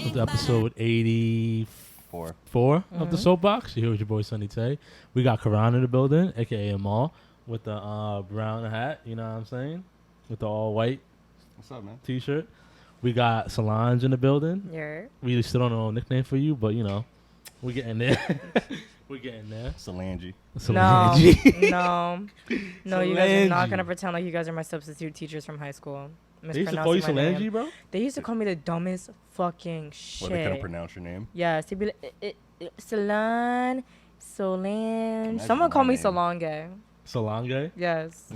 Welcome to episode 84 of the Soapbox. You're here with your boy Sunny Tay. We got Karan in the building, aka Amal, with the brown hat, you know what I'm saying? With the all white What's up, man? t-shirt. We got Solange in the building. Yeah. We still don't know a nickname for you, but you know, we're getting there. We're getting there. Solange. Solange. No, you guys are not gonna pretend like you guys are my substitute teachers from high school. They used to call you Solange, bro? They used to call me the dumbest fucking shit. Well, they couldn't pronounce your name. Yes, they'd be like, Solange. Imagine Someone call my me name. Solange. Solange? Yes.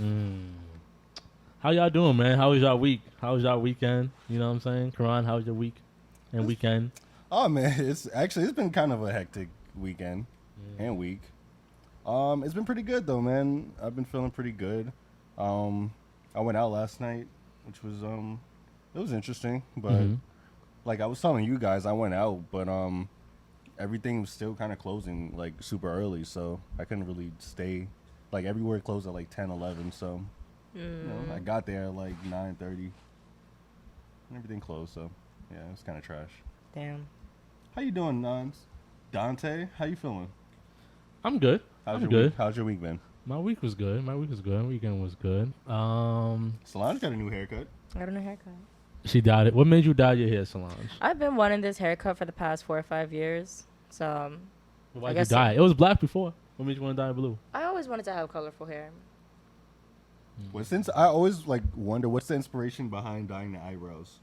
How y'all doing, man? How was y'all week? How was y'all weekend? You know what I'm saying? Karan, how was your week and weekend? Oh man, it's been kind of a hectic weekend and week. It's been pretty good though, man. I've been feeling pretty good. I went out last night, which was it was interesting, but like I was telling you guys, I went out, but everything was still kind of closing like super early, so I couldn't really stay. Like everywhere closed at like 10, 11, so you know, I got there at like 9:30 and everything closed, so yeah, it was kind of trash. Damn. How you doing, Nons? Dante, how you feeling? I'm good. How's I'm your good. week? How's your week been? My week was good. Weekend was good. Solange got a new haircut. I got a new haircut. She dyed it. What made you dye your hair, Solange? I've been wanting this haircut for the past 4 or 5 years. So Why'd you guess dye it? It was black before. What made you want to dye it blue? I always wanted to have colorful hair. Well, since I always like wonder what's the inspiration behind dyeing the eyebrows.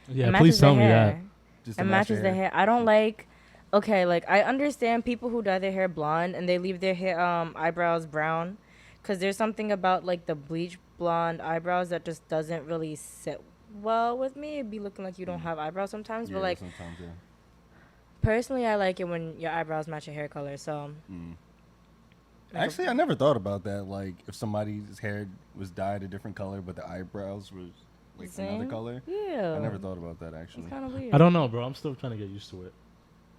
Yeah, It please matches tell the me that. hair. Just It to match matches the hair. I don't like. Okay, like I understand people who dye their hair blonde and they leave their hair eyebrows brown, because there's something about like the bleach blonde eyebrows that just doesn't really sit well with me. It'd be looking like you don't have eyebrows sometimes, Yeah, but like sometimes, yeah. personally, I like it when your eyebrows match your hair color. So Actually, I never thought about that. Like, if somebody's hair was dyed a different color, but the eyebrows was like another Same? color. Yeah, I never thought about that actually. It's kind of weird. I don't know, bro. I'm still trying to get used to it.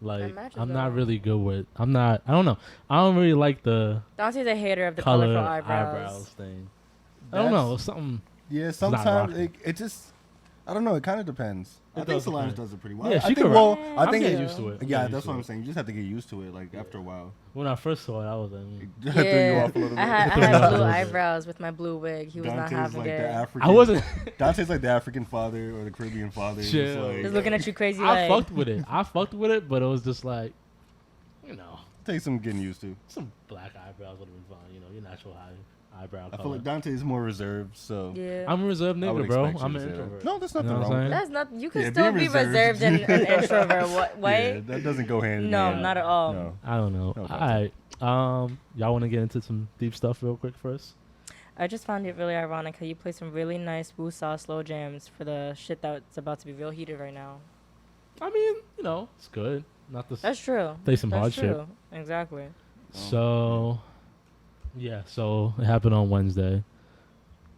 Like, matches I'm though. not really good with. I don't know. I don't really like the Dante's a hater of the color colorful eyebrows thing. I don't know. Something. Yeah, not sometimes rocking. it just. I don't know. It kind of depends. I think does Solange depend. does it pretty well. Yeah, I she think, could well, rock. I I'm think getting it, used to it. I'm Yeah, getting that's used what to I'm it. saying. You just have to get used to it. Like after a while. When I first saw it, I was like, Threw you off a little bit. I had Threw me off a blue little bit. eyebrows with my blue wig. He was not Dante's having like it. the African. I wasn't. Dante's like the African father or the Caribbean father. Just Chill. like, Just looking at you crazy. I like, fucked with it, but it was just like, you know, take some getting used to. some black eyebrows would have been fine. You know, your natural eyebrow I color. feel like Dante's more reserved, so. Yeah. I'm a reserved I would nigga, bro. expect you I'm to an say that. introvert. No, that's You nothing know what I'm wrong. saying? That's not. You can Yeah, still being be reserved and an introvert. What? Wait. Yeah, that doesn't go hand in No, hand. not at all. No. I don't know. No, All right. Y'all want to get into some deep stuff real quick first? I just found it really ironic how you play some really nice woo-saw slow jams for the shit that's about to be real heated right now. I mean, you know, it's good. Not the. That's true. Play some That's hardship. true. Exactly. So, yeah. So it happened on Wednesday.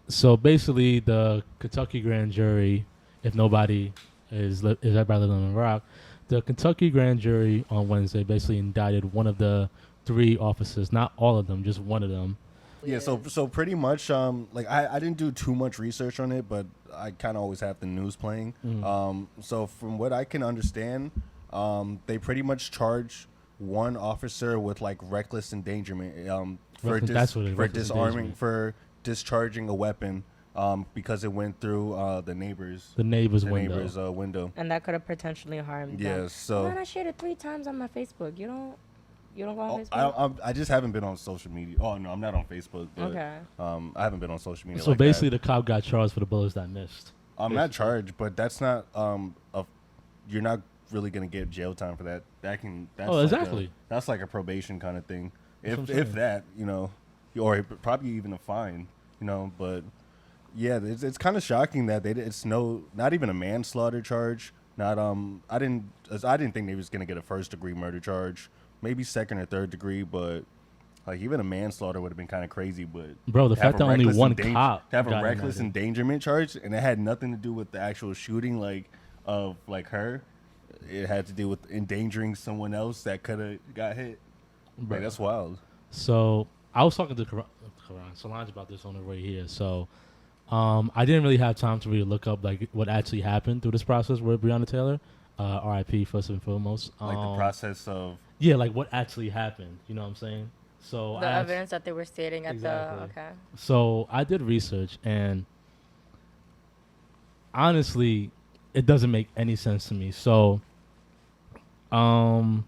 So basically, the Kentucky grand jury, if nobody is everybody living on the rock, the Kentucky grand jury on Wednesday basically indicted one of the 3 officers, not all of them, just one of them. Yeah, so pretty much, like I didn't do too much research on it, but I kind of always have the news playing. So from what I can understand, they pretty much charge one officer with like reckless endangerment, for That's what it is, for reckless disarming, endangerment. for discharging a weapon, because it went through the neighbor's window. window. And that could have potentially harmed them. Yeah, so Man, I shared it 3 times on my Facebook. You don't go on Oh, Facebook? I just haven't been on social media. Oh no, I'm not on Facebook. But, Okay. I haven't been on social media. So like basically, that. the cop got charged for the bullets that missed. I'm not charged, but that's not you're not really gonna get jail time for that. That's Oh, like exactly. that's like a probation kind of thing. That's what I'm If saying. that, you know, or probably even a fine, you know. But yeah, it's kind of shocking that it's not even a manslaughter charge. Not I didn't think they was gonna get a 1st-degree murder charge, maybe 2nd or 3rd degree, but like even a manslaughter would have been kind of crazy. But Bro, the to have fact a that only reckless one endanger- cop to have a got reckless indicted. endangerment charge, and it had nothing to do with the actual shooting, like of like her. It had to do with endangering someone else that could have got hit. Bro. Like, that's wild. So I was talking to Karan Solange about this on the way here. So I didn't really have time to really look up like what actually happened through this process with Breonna Taylor. RIP first and foremost. Like the process of. Yeah, like what actually happened. You know what I'm saying? So The I asked- evidence that they were stating at Exactly. the okay. So I did research, and honestly, it doesn't make any sense to me. Um,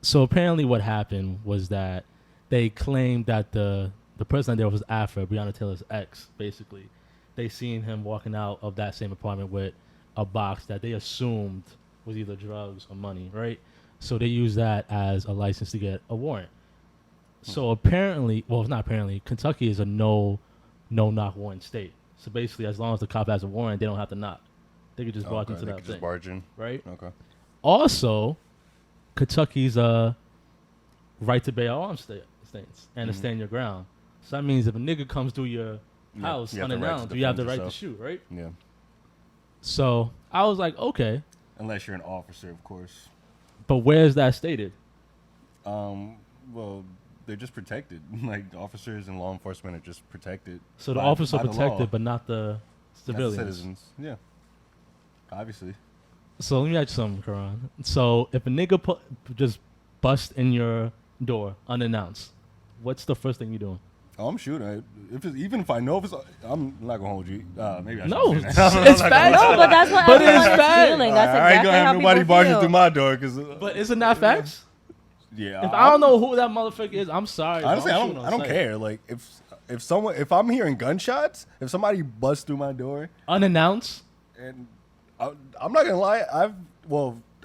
so apparently, what happened was that they claimed that the person that there was after Breonna Taylor's ex, basically, they seen him walking out of that same apartment with a box that they assumed was either drugs or money, right? So they used that as a license to get a warrant. So apparently, well, not apparently, Kentucky is a no knock warrant state. So basically, as long as the cop has a warrant, they don't have to knock. They could just barge into They that could thing, just barge in. right? Okay. Also, Kentucky's right to bear arms states and to stand your ground. So that means if a nigga comes through your house you have the right to unannounced, you have the defend right to yourself. shoot, right? Yeah. So I was like, okay, Unless you're an officer, of course. but where's that stated? Well, they're just protected. Like officers and law enforcement are just protected. So the by- officers by are the protected, law, but not the not the civilians. citizens. Yeah. Obviously. So let me ask you something, Karan. So if a nigga just bust in your door unannounced, what's the first thing you doing? Oh, I'm shooting. Even if I know if it's, I'm not gonna hold you. Maybe I No, shouldn't it's, say that. it's facts. No, but that's what But it's everyone is fact. feeling. That's I ain't exactly gonna how have nobody people barging feel. through my door because. But is it not facts? Yeah. If I don't know who that motherfucker is, I'm sorry. but Honestly, I'm I shooting don't. on I don't sight. care. Like if I'm hearing gunshots, if somebody busts through my door, Unannounced. and I'm not gonna lie,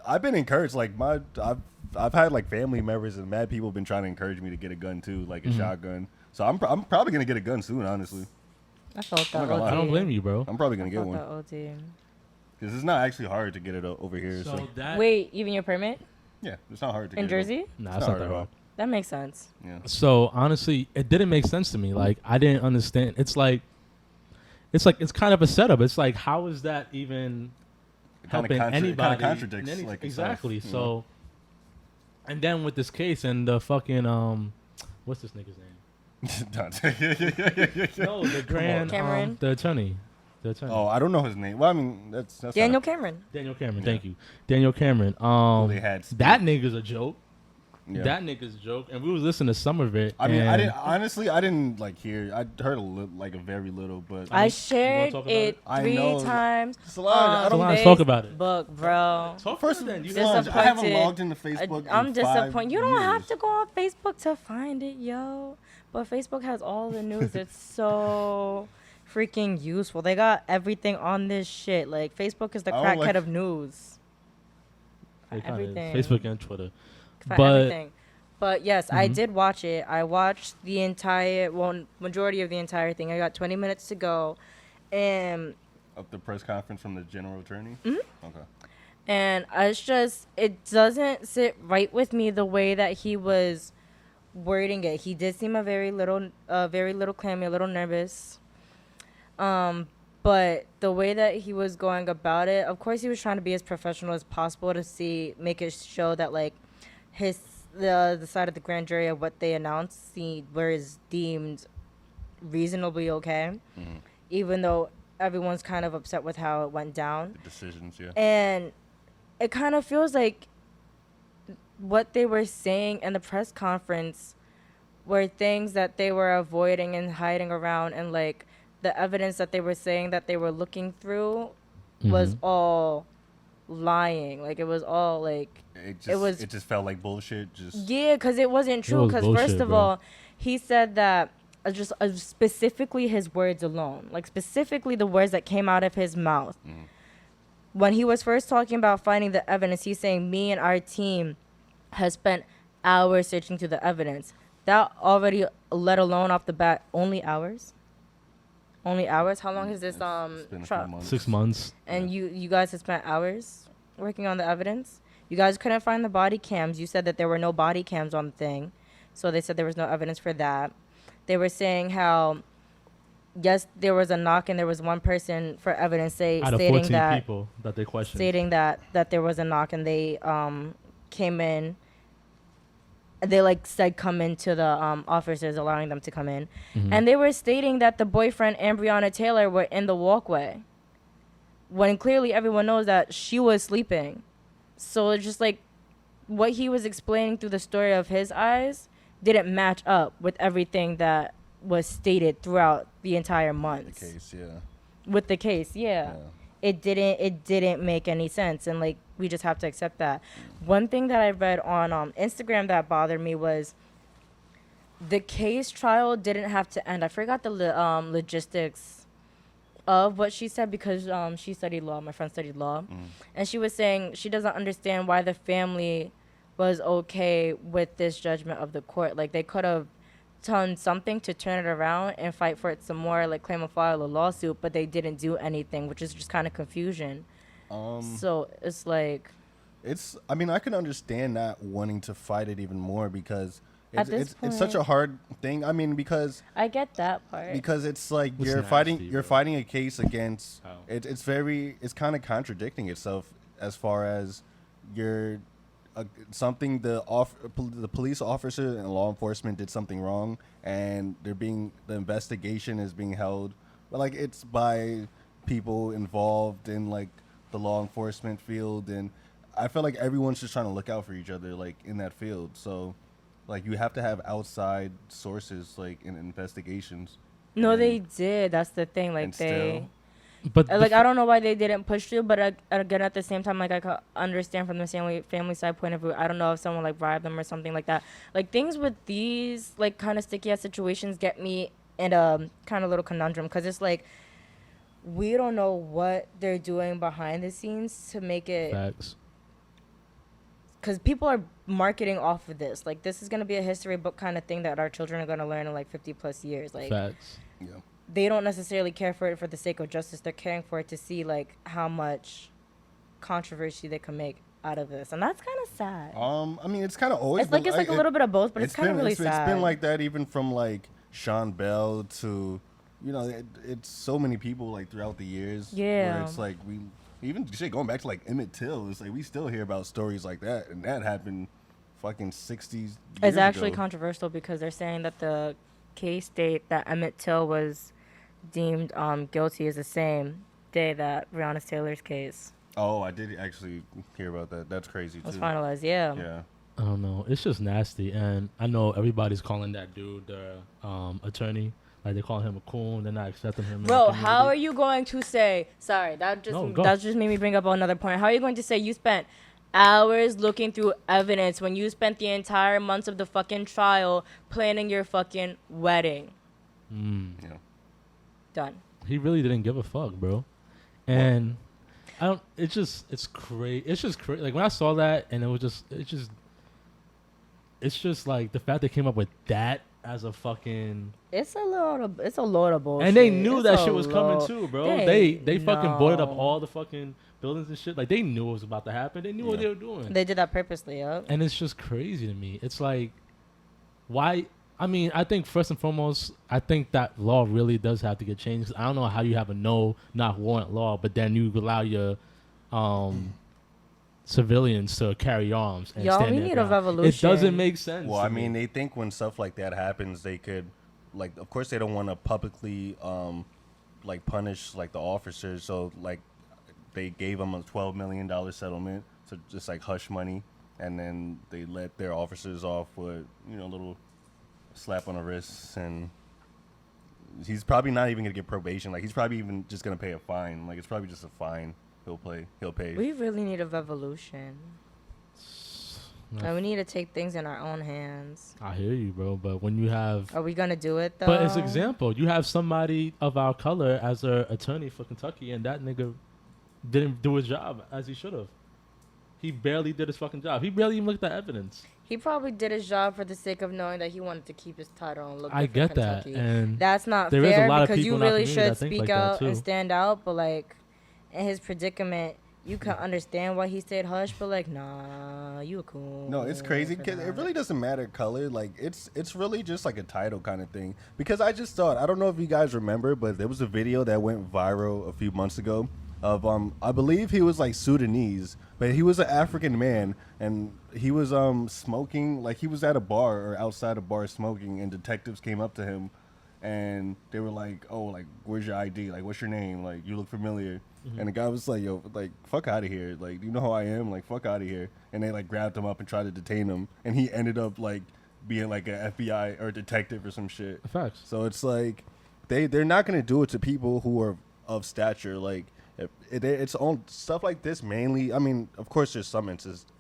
I've been encouraged. Like I've had like family members and mad people been trying to encourage me to get a gun too, like a shotgun. So I'm probably gonna get a gun soon. Honestly, I felt I'm that. not gonna lie. I don't blame you, bro. I'm probably gonna I get felt one that OD. because it's not actually hard to get it over here. So, that. Wait, even your permit yeah, it's not hard to in get it. Jersey? Nah, It's it's not not hard that at all. hard. That makes sense. Yeah. So honestly, it didn't make sense to me. Like I didn't understand. It's like it's kind of a setup. It's like how is that even It kinda helping contra- it kinda anybody? contradicts, in any- like, itself, exactly. you know? So, and then with this case and the fucking what's this nigga's name? No, the grand Cameron? the attorney. Oh, I don't know his name. Well, I mean, that's Daniel not, Cameron. Daniel Cameron. Yeah. Thank you, Daniel Cameron. they had That nigga's a joke. yeah. That nigga's a joke. And we was listening to some of it. I mean, and I didn't like hear. I heard a very little, but I shared talk about it it? I 3 know. times. Solange, I don't- Solange, talk about it. Book, bro. Talk First, about it then. You Solange, guys- I haven't Disappointed. logged into Facebook. I'm in disappointed. 5 You don't have years. to go on Facebook to find it, yo. But Facebook has all the news. It's so freaking useful. They got everything on this shit. Like Facebook is the I don't crackhead like- of news. It kinda is. Everything. Facebook and Twitter. For But- everything. But yes, I Mhm. did watch it. I watched the majority of the entire thing. I got 20 minutes to go, and Of the press conference from the general attorney. Mm-hmm. Okay. it's just it doesn't sit right with me the way that he was wording it. He did seem a very little clammy, a little nervous. But the way that he was going about it, of course, he was trying to be as professional as possible to make it show that like the side of the grand jury of what they announced was deemed reasonably okay, even though everyone's kind of upset with how it went down. The decisions, yeah. And it kind of feels like what they were saying in the press conference were things that they were avoiding and hiding around, and like the evidence that they were saying that they were looking through was all lying. Like it was all like It just felt like bullshit. Just yeah, because it wasn't true. was Because bullshit, first of bro. all, he said that specifically his words alone, like specifically the words that came out of his mouth. When he was first talking about finding the evidence, he's saying, me and our team has spent hours searching through the evidence. That already, let alone off the bat, only hours? Only hours? How long is this It's been a few trial? months. 6 months. And you guys have spent hours working on the evidence? You guys couldn't find the body cams. You said that there were no body cams on the thing. So they said there was no evidence for that. They were saying how, yes, there was a knock and there was one person for evidence Out of stating 14 that people that they questioned. stating that there was a knock, and they came in. They like said come in to the officers, allowing them to come in, and they were stating that the boyfriend and Breonna Taylor were in the walkway. when clearly everyone knows that she was sleeping. So it's just like what he was explaining through the story of his eyes didn't match up with everything that was stated throughout the entire The months. case, yeah. With the case, Yeah. it didn't make any sense, and like we just have to accept that. One thing that I read on Instagram that bothered me was the case trial didn't have to end. I forgot the logistics of what she said because she studied law. My friend studied law, and she was saying she doesn't understand why the family was okay with this judgment of the court. Like they could have done something to turn it around and fight for it some more, like claim a file a lawsuit, but they didn't do anything, which is just kind of confusion. So it's like It's. I mean, I can understand not wanting to fight it even more because At this it's such a point- hard thing. I mean, because I get that part. it's like It's you're nasty, bro. fighting a case against. How? It's kind of contradicting itself as far as you're something the police officer and law enforcement did something wrong and the investigation is being held, but like it's by people involved in like the law enforcement field, and I feel like everyone's just trying to look out for each other like in that field. So like you have to have outside sources like in investigations. No, And- they did. That's the thing. Like and they. still- But Like I don't know why they didn't push through, but again at the same time, like I could understand from the family side point of view. I don't know if someone like bribed them or something like that. Like things with these like kind of sticky ass situations get me in a kind of little conundrum because it's like we don't know what they're doing behind the scenes to make it, facts. because people are marketing off of this. Like this is gonna be a history book kind of thing that our children are gonna learn in like 50 plus years. Like Facts. Yeah. they don't necessarily care for it for the sake of justice. They're caring for it to see like how much controversy they can make out of this, and that's kind of sad. I mean, it's kind of always. It's like a little bit of both, but it's kind of really it's sad. been like that even from like Sean Bell to, it's so many people like throughout the years. Yeah. Where it's like we even shit going back to like Emmett Till. It's like we still hear about stories like that, and that happened, fucking 60s. Years It's actually ago. controversial because they're saying that the case date that Emmett Till was deemed guilty is the same day that Breonna Taylor's case Oh, I did actually hear about that. That's crazy was too. finalized. Yeah. Yeah. I don't know. It's just nasty, and I know everybody's calling that dude the attorney. Like they call him a coon. They're not accepting him. in the Bro, how community. are you going to say? Sorry, that just made me bring up another point. How are you going to say you spent hours looking through evidence when you spent the entire months of the fucking trial planning your fucking wedding? Yeah. Done. He really didn't give a fuck, bro. And I don't. It's crazy. It's just crazy. Like when I saw that, and it's just like the fact they came up with that as a fucking. It's a load of bullshit. And they knew It's that a shit was coming load- too, bro. They fucking boarded up know. all the fucking buildings and shit. Like they knew it was about to happen. They knew what they were doing. They did that purposely, yup. And it's just crazy to me. It's like, why? I mean, I think first and foremost, I think that law really does have to get changed. I don't know how you have a knock warrant law, but then you allow your civilians to carry arms. And Y'all, stand we their need a ground. revolution. It doesn't make sense. Well, to I mean, me. they think when stuff like that happens, they could, like, of course, they don't want to publicly, like, punish like the officers. So, like, they gave them a $12 million settlement, so just like hush money, and then they let their officers off with a little slap on the wrist, and he's probably not even gonna get probation. Like, he's probably even just gonna pay a fine. Like, it's probably just a fine he'll pay. We really need a revolution. And we need to take things in our own hands. I hear you, bro. But when you have, Are we gonna do it though? but as example, you have somebody of our color as a attorney for Kentucky, and that nigga didn't do his job as he should have. He barely did his fucking job. He barely even looked at evidence. He probably did his job for the sake of knowing that he wanted to keep his title and look I good for get that, Kentucky. and That's not there is a fair lot of because people you in our really community should that think speak like that, out and too. stand out. But like in his predicament, you can understand why he stayed hush. But like, nah, you a cool. No, it's crazy. 'Cause it really doesn't matter color. Like it's really just like a title kind of thing. Because I just thought, I don't know if you guys remember, but there was a video that went viral a few months ago of I believe he was like Sudanese, but he was an African man, and he was smoking. Like he was at a bar or outside a bar smoking, and detectives came up to him, and they were like, "Oh, like where's your ID? Like what's your name? Like you look familiar." And the guy was like, "Yo, like fuck out of here! Like, do you know who I am? Like, fuck out of here!" And they like grabbed him up and tried to detain him, and he ended up like being like an FBI or detective or some shit. Facts. So it's like they're not gonna do it to people who are of stature. Like it's on stuff like this mainly. I mean, of course, there's some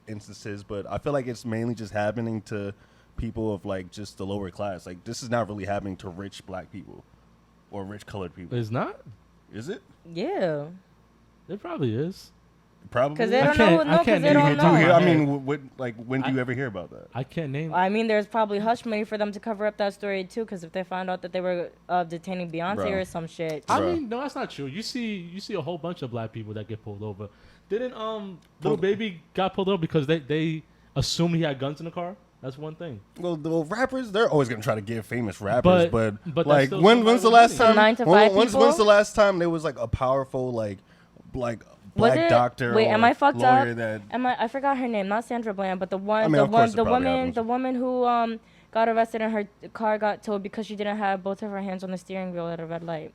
instances, but I feel like it's mainly just happening to people of like just the lower class. Like this is not really happening to rich black people or rich colored people. It's not. Is it? Yeah. It probably is. Probably. Because they I don't can't- know. I No, because can't they name don't it. Do you hear, know. I mean, what like when do you ever hear about that? I can't name. I mean, there's probably hush money for them to cover up that story too. Because if they found out that they were detaining Beyonce Bro. or some shit, I Bruh. mean, no, that's not true. You see a whole bunch of black people that get pulled over. Didn't Little Baby got pulled over because they assumed he had guns in the car? That's one thing. Well, the rappers, they're always gonna try to get famous rappers, but that's like still when's somebody the with last money. time? Some 9 to 5 when's people? the last time there was like a powerful like black it? doctor? Wait, or am I fucked lawyer up? That I forgot her name, not Sandra Bland, but the one, I mean, of course it probably happens. the woman who got arrested and her car got towed because she didn't have both of her hands on the steering wheel at a red light.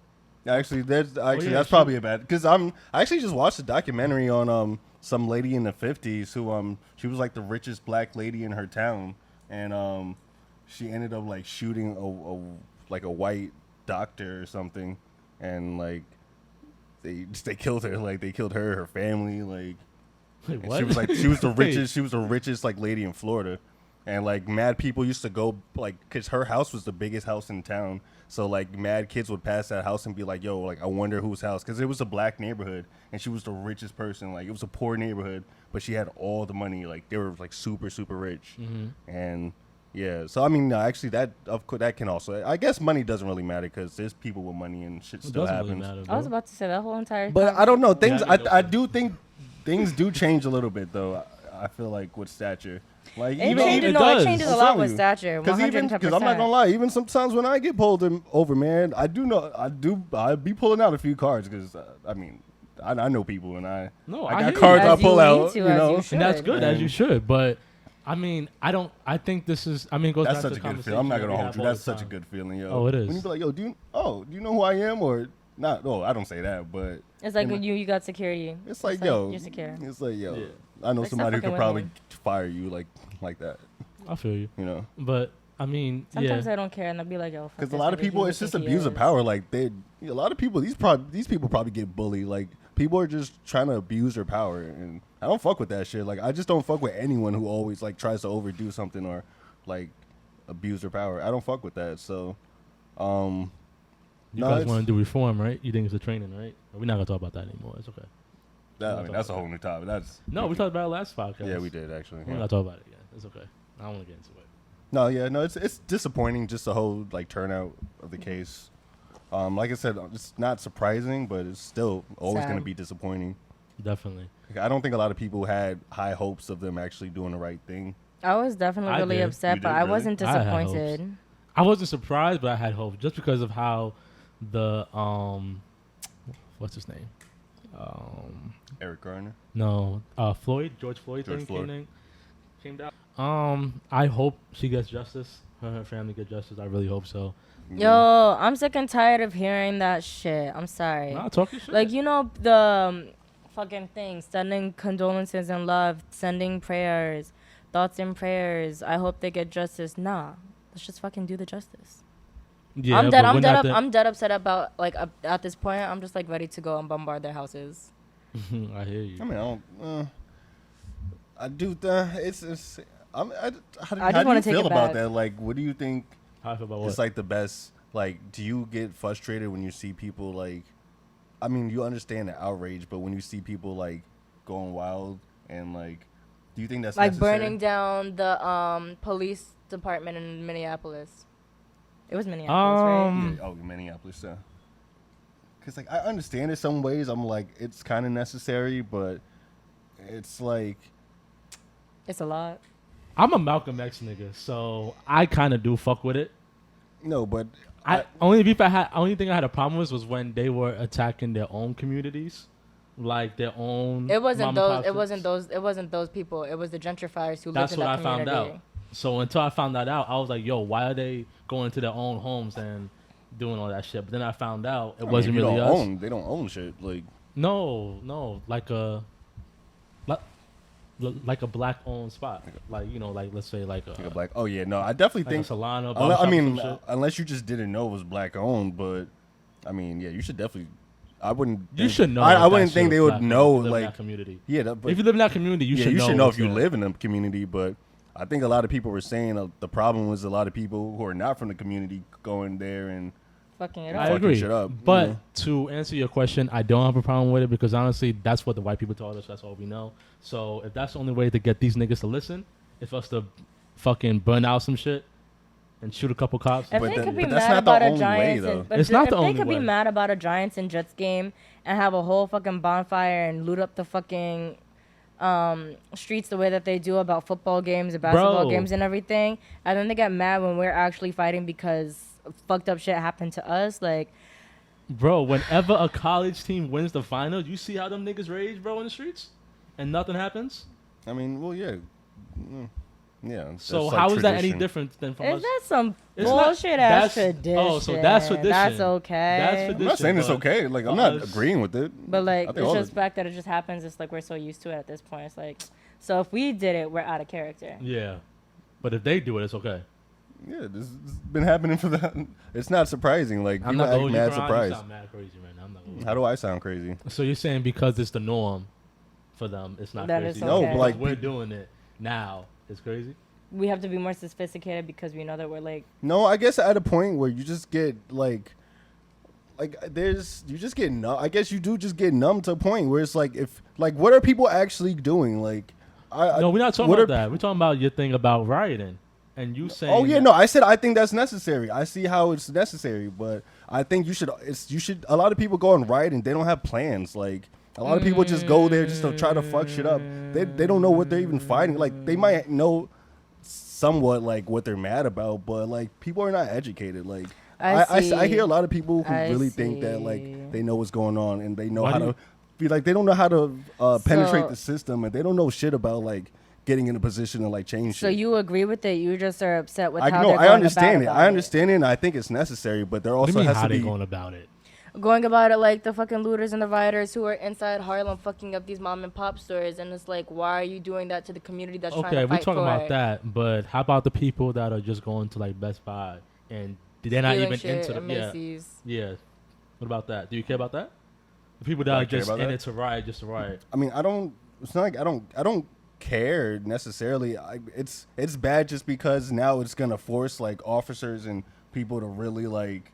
actually that's yeah, probably a bad because I actually just watched a documentary on some lady in the 50s who she was like the richest black lady in her town, and she ended up like shooting a white doctor or something, and like they killed her. Like they killed her family. Like Wait, and what? she was the Wait. richest. She was the richest like lady in Florida, and like mad people used to go like because her house was the biggest house in town. So like mad kids would pass that house and be like, "Yo, like I wonder whose house," because it was a black neighborhood and she was the richest person. Like it was a poor neighborhood, but she had all the money. Like they were like super rich, and. Yeah, so I mean, no, actually, that of course that can also. I guess money doesn't really matter because there's people with money and shit It still doesn't happens. really matter, I was bro. about to say that whole entire. But I don't know things. Yeah, I mean, I those do think things do change a little bit though. I feel like with stature, like It know, changes. it No, does. it changes a I'm lot telling with you. stature. Because I'm not gonna lie, even sometimes when I get pulled over, man, I be pulling out a few cards because I mean, I know people and I No, I I got hear you. cards I As you pull need out, to, you as know. you And that's should. good, as you And- should. But I mean, I think this is. I mean, it goes That's back such to a the good feeling. I'm not conversation gonna that we hold have you. all That's the such a time. good feeling, yo. Oh, it is. When you be like, yo, do you know who I am or not? No, I don't say that, but It's like you when know, you got security. it's like, yo, you're secure. it's like, yo, Yeah. I know Like, stop somebody who fucking could with probably me. fire you like that, I feel you, you know. but I mean, Sometimes yeah. I don't care, and I'll be like, yo. fuck Because a this lot of nigga, people, who it's you just think he abuse of is? power. Like a lot of people, these people probably get bullied. Like people are just trying to abuse their power, and I don't fuck with that shit. Like I just don't fuck with anyone who always like tries to overdo something or like abuse their power. I don't fuck with that. So, You no, guys it's- want to do reform, right? You think it's a training, right? We're not gonna talk about that anymore. It's okay. I mean, that's a whole new topic. That's No, we talked about it last podcast. Yeah, we did actually. We're Yeah. not talk about it again. It's okay. I don't want to get into it. No, yeah, no, it's disappointing just the whole like turnout of the case. Like I said, it's not surprising, but it's still always going to Sad. be disappointing. Definitely. Like, I don't think a lot of people had high hopes of them actually doing the right thing. I was definitely I really did. upset, You but did, I really? wasn't I had disappointed. I wasn't surprised, but I had hope just because of how the what's his name? Eric Garner. No, George Floyd George thing Floyd. came down. I hope she gets justice. Her and her family get justice. I really hope so. Yo, I'm sick and tired of hearing that shit. I'm sorry. Nah, talk your shit. Like, you know, the fucking thing, sending condolences and love, sending prayers, thoughts and prayers. I hope they get justice. Nah, let's just fucking do the justice. yeah, I'm dead. but we're not I'm dead upset about like at this point. I'm just like ready to go and bombard their houses. I hear you. I mean, I don't. I do. It's. How just do you wanna take feel it about back. that? Like, what do you think? How I feel about It's what? like the best. Like, do you get frustrated when you see people like? I mean, you understand the outrage, but when you see people like going wild and like, do you think that's Like necessary? burning down the police department in Minneapolis. It was Minneapolis, right? Yeah, oh, Minneapolis, yeah. Because like I understand in some ways, I'm like it's kind of necessary, but it's like It's a lot. I'm a Malcolm X nigga, so I kind of do fuck with it. no, but Only thing I had a problem with was when they were attacking their own communities, like their own. It wasn't mom and those. pop It wasn't shits. those. It wasn't those people. It was the gentrifiers who That's lived in what that I found community. out. So until I found that out, I was like, "Yo, why are they going into their own homes and doing all that shit?" But then I found out it wasn't you really don't us. own. They don't own shit. Like No, like a black owned spot, like like let's say like Like a black. Oh yeah, no, I definitely like think. a salon or I barbershop or mean, some shit. unless you just didn't know it was black owned, but I mean, yeah, you should definitely. I wouldn't. You think- should know. I if wouldn't that think shit they was would black-owned know. if you live in Like, that community. yeah, but If you live in that community, you yeah, should you know. should know what's if you there. live in a community. But I think a lot of people were saying the problem was a lot of people who are not from the community going there and Fucking it I up. fucking agree. shit up, But you know? to answer your question, I don't have a problem with it because honestly, that's what the white people told us. That's all we know. So if that's the only way to get these niggas to listen, if us to fucking burn out some shit and shoot a couple cops, If But they that- could be but that's mad not the about a only way, Giants, though. but It's if not the they only could be way. mad about a Giants and Jets game and have a whole fucking bonfire and loot up the fucking streets the way that they do about football games and basketball Bro. games and everything, and then they get mad when we're actually fighting because fucked up shit happened to us, like. bro, whenever a college team wins the final, you see how them niggas rage, bro, in the streets, and nothing happens. I mean, well, yeah, yeah. So that's how like is that any tradition. different than from Is us? that some It's not- bullshit ass that's- tradition? oh, so that's tradition. That's okay. That's I'm tradition. not saying it's but okay. Like, I'm for not us- agreeing with it. But like, I think it's all just the- the fact that it just happens. It's like we're so used to it at this point. It's like, so if we did it, we're out of character. Yeah, but if they do it, it's okay. Yeah, this has been happening for that. It's not surprising. Like, I'm people not act going mad You surprised. sound mad crazy right now. I'm not gonna How do I sound crazy? So you're saying because it's the norm for them, it's not That crazy. is No, okay. but like, we're doing it now. It's crazy. We have to be more sophisticated because we know that we're like, no, I guess at a point where you just get like you just get numb. I guess you do just get numb to a point where it's like, if like, what are people actually doing? Like, No, we're not talking what about are- that. We're talking about your thing about rioting, and you saying. Oh yeah, that- no, I said I think that's necessary. I see how it's necessary, but I think you should. A lot of people go and riot and they don't have plans. Like, a lot of people just go there just to try to fuck shit up. They don't know what they're even fighting. Like, they might know somewhat like what they're mad about, but like, people are not educated. Like, I hear a lot of people who I really think that see. like they know what's going on and they know Why how do to you- be like, they don't know how to penetrate So- the system, and they don't know shit about like getting in a position to like change so shit. you agree with it? You just are upset with I how know, they're I going understand it. about I understand it, and I think it's necessary, but there What do also you mean has how to they be. going about it? Going about it like the fucking looters and the rioters who are inside Harlem fucking up these mom and pop stores, and it's like, why are you doing that to the community that's trying Okay, to we're fight talking for about it? that, but how about the people that are just going to like Best Buy and they're not Stealing even shit into at the Macy's. yeah. What about that? Do you care about that? The people that Do I are care just about in that? it to riot, just to riot. I mean, I don't. It's not like I don't care necessarily. It's bad just because now it's gonna force like officers and people to really like.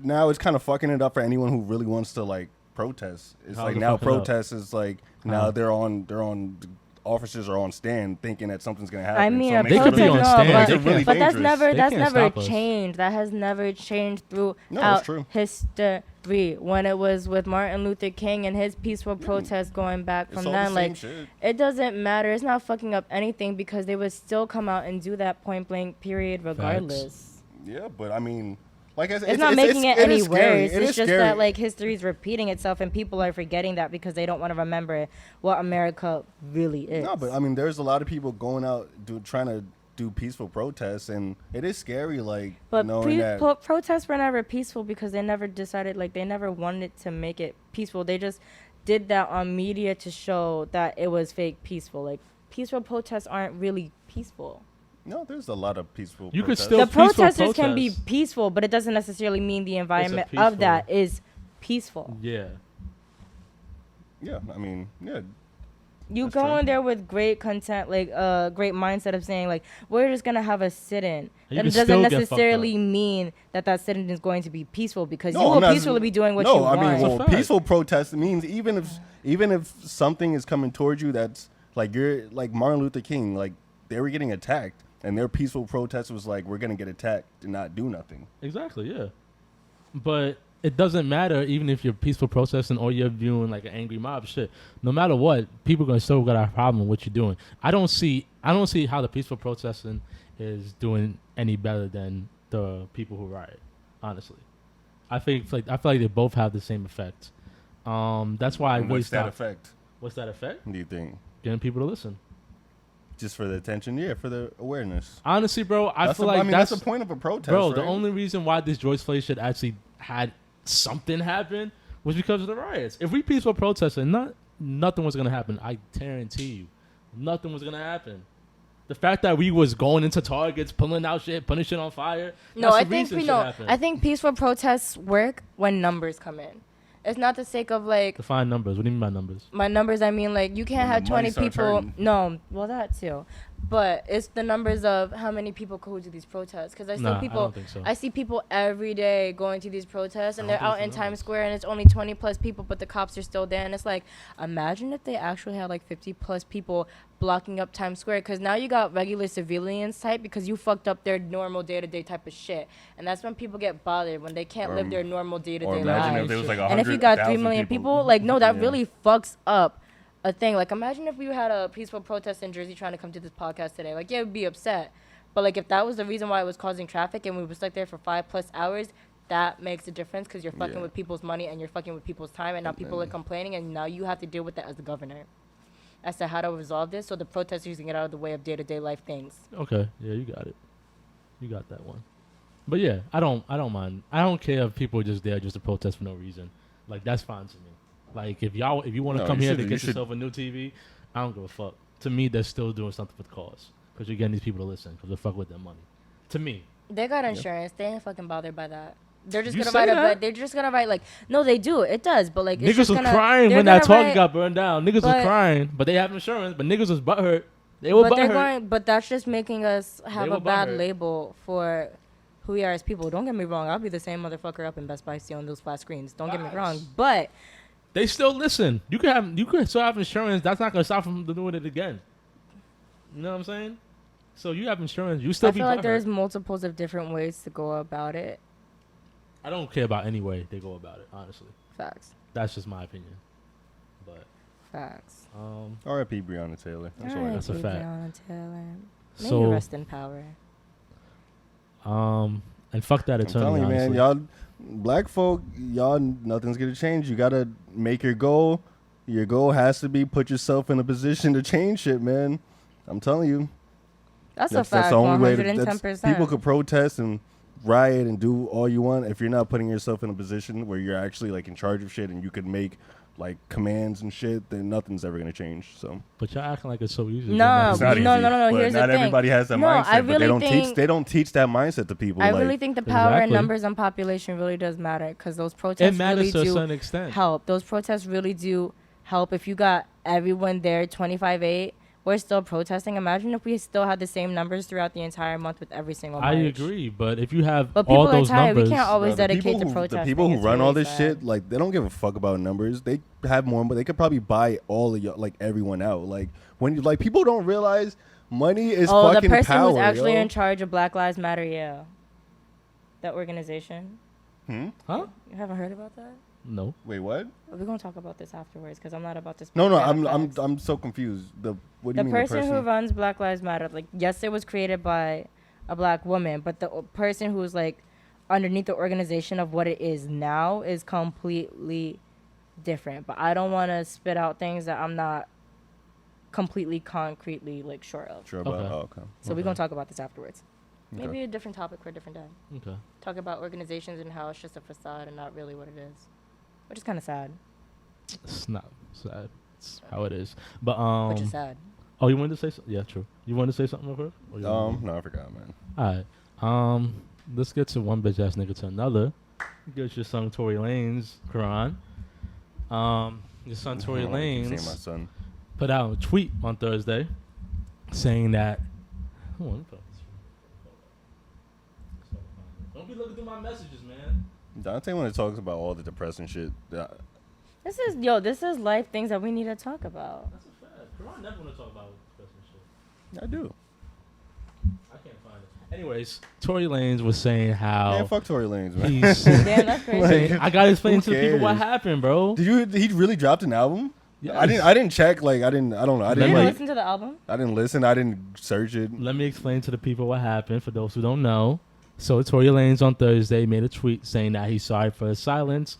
Now it's kind of fucking it up for anyone who really wants to like protest. It's How's like it now fucking up? protest is like now How? they're on. Officers are on stand thinking that something's gonna happen. I mean, so it a makes They it could be really- on protest, stand. no, makes They it can't- really but that's dangerous. never They that's can't never stop us. changed. That has never changed No, throughout it's true. history. When it was with Martin Luther King and his peaceful protest going back It's from all then, the same like shit. it doesn't matter. It's not fucking up anything because they would still come out and do that point blank period regardless. Yeah, but I mean, like I said, It's not making it any is scary. worse. It It's is just scary. that like history is repeating itself and people are forgetting that because they don't want to remember what America really is. No, but I mean, there's a lot of people going out trying to do peaceful protests, and it is scary. Like, But knowing that. protests were never peaceful because they never decided, like, they never wanted to make it peaceful. They just did that on media to show that it was fake peaceful. Like, peaceful protests aren't really peaceful. No, there's a lot of peaceful. You could protests. still- The peaceful protesters can be protests. peaceful, but it doesn't necessarily mean the environment peaceful- of that is peaceful. Yeah. Yeah, I mean, yeah. You That's go true. in there with great content, like a great mindset of saying, like, we're just gonna have a sit-in. You That can doesn't still get fucked necessarily up. mean that that sit-in is going to be peaceful because No, you I'm will not- peacefully be doing what no, you I want. mean, It's a well, fact. peaceful protest means even if something is coming towards you that's like you're like Martin Luther King, like they were getting attacked, and their peaceful protest was like, we're gonna get attacked and not do nothing. Exactly, yeah. But it doesn't matter even if you're peaceful protesting or you're viewing like an angry mob shit. No matter what, people gonna still got a problem with what you're doing. I don't see how the peaceful protesting is doing any better than the people who riot. Honestly, I feel like they both have the same effect. That's why I And really what's that stopped. effect? What's that effect? Do you think? Getting people to listen. Just for the attention? Yeah, for the awareness. Honestly, bro, I That's feel the, like I mean, that's the point of a protest, bro. right? The only reason why this George Floyd shit actually had something happen was because of the riots. If we peaceful protesting, nothing was gonna happen. I guarantee you, nothing was gonna happen. The fact that we was going into Targets, pulling out shit, putting shit on fire. No, that's I the think reason we shit know. happened. I think peaceful protests work when numbers come in. It's not the sake of like Define numbers. What do you mean by numbers? my numbers. I mean like you can't When have the money 20 starts people. hurting. No, well that too, but it's the numbers of how many people go to these protests. Because I see Nah, I people. don't think so. I see people every day going to these protests, and I they're don't out think in it's Times numbers. Square, and it's only 20 plus people, but the cops are still there. And it's like, imagine if they actually had like 50 plus people blocking up Times Square, because now you got regular civilians type because you fucked up their normal day-to-day type of shit, and that's when people get bothered when they can't live their normal Or day-to-day imagine lives. if there was like And if you got 3 million people, like no, that Yeah. really fucks up a thing. Like imagine if we had a peaceful protest in Jersey trying to come to this podcast today. Like yeah, we'd be upset. But like if that was the reason why it was causing traffic and we were stuck there for 5+ hours, that makes a difference because you're fucking Yeah. with people's money and you're fucking with people's time, and now people are complaining, and now you have to deal with that as the governor as to how to resolve this so the protesters can get out of the way of day-to-day life things. Okay, yeah, you got it. You got that one. But yeah, I don't mind. I don't care if people are just there just to protest for no reason. Like that's fine to me. Like if you want to No, come you here should- to you get should- yourself a new TV, I don't give a fuck. To me, they're still doing something for the cause because you're getting these people to listen because they fuck with their money. To me, They got insurance. They ain't fucking bothered by that. They're just You gonna say write a. that? They're just gonna write like. No, they do. It does, but like. It's niggas just was gonna, crying they're when that gonna Target write- got burned down. Niggas was but- crying, but they have insurance. But niggas was butthurt. They were But they're butthurt. going. But that's just making us have were a bad butthurt. label for who we are as people. Don't get me wrong. I'll be the same motherfucker up in Best Buy seeing those flat screens. Don't get me wrong. Facts. But They still listen. You could still have insurance. That's not gonna stop them from doing it again. You know what I'm saying? So you have insurance. You still I be feel like butthurt. there's multiples of different ways to go about it. I don't care about any way they go about it. Honestly, Facts. that's just my opinion. But Facts. R.I.P. Breonna Taylor. That's all I That's a R.I.P. fact. Breonna Taylor. May So- you rest in power. And fuck that I'm attorney. telling you, man, honestly. y'all, black folk, y'all, nothing's gonna change. You gotta make your goal. Your goal has to be put yourself in a position to change shit, man. I'm telling you. That's a fact. the only way. 110%. People could protest and riot and do all you want if you're not putting yourself in a position where you're actually like in charge of shit and you could make like commands and shit. Then nothing's ever gonna change. So But y'all acting like it's so easy. No, it's not no, easy. no, no, But here's the not thing. everybody has that No, mindset. I But they really don't think- teach. They don't teach that mindset to people. I like, really think the power Exactly. in numbers and population really does matter because those It protests matters really to a do certain extent. help. Those protests really do help. If you got everyone there 25/8, we're still protesting. Imagine if we still had the same numbers throughout the entire month with every single I march. agree, but if you have But people all are those tired. numbers, We can't always Bro, dedicate to the protesting. people who It's run really all this sad. shit, like they don't give a fuck about numbers. They have more, but they could probably buy all of like everyone out. Like when you like people don't realize money is Oh, the fucking person power. who's actually yo. in charge of Black Lives Matter, yeah. That organization. huh? You haven't heard about that? No. Wait, what? We're gonna talk about this afterwards because I'm not about to. No, speak random I'm facts. I'm so confused. What do The you mean person who runs Black Lives Matter, like, yes, it was created by a black woman, but the person who's like underneath the organization of what it is now is completely different. But I don't want to spit out things that I'm not completely concretely like sure of. Sure about? Okay. Oh, okay. So we're gonna talk about this afterwards. Okay. Maybe a different topic for a different day. Okay. Talk about organizations and how it's just a facade and not really what it is, which is kind of sad. It's not sad. It's how it is. But Which is sad. Oh, you wanted to say something? Yeah, true. You wanted to say something real quick? Or you wanna- No, I forgot, man. All right. Let's get to one bitch ass nigga to another. Get your son Tory Lanez, Quran. Your son Tory I keep saying my Lanez son. put out a tweet on Thursday saying that. Hold on, let me put this. Don't be looking through my messages, man. Dante when it talks about all the depressing shit. This is life things that we need to talk about. That's a fact. Quran never want to talk about depressing shit. I do. I can't find it. Anyways, Tory Lanez was saying how Man, fuck Tory Lanez, man. he's. Damn, that's crazy. Like, I gotta explain who to the people what cares? happened, bro. He really dropped an album? Yes. I didn't check. Like I don't know. I You didn't didn't me- like. listen to the album? I didn't listen. I didn't search it. Let me explain to the people what happened for those who don't know. So Tory Lanez on Thursday made a tweet saying that he's sorry for his silence,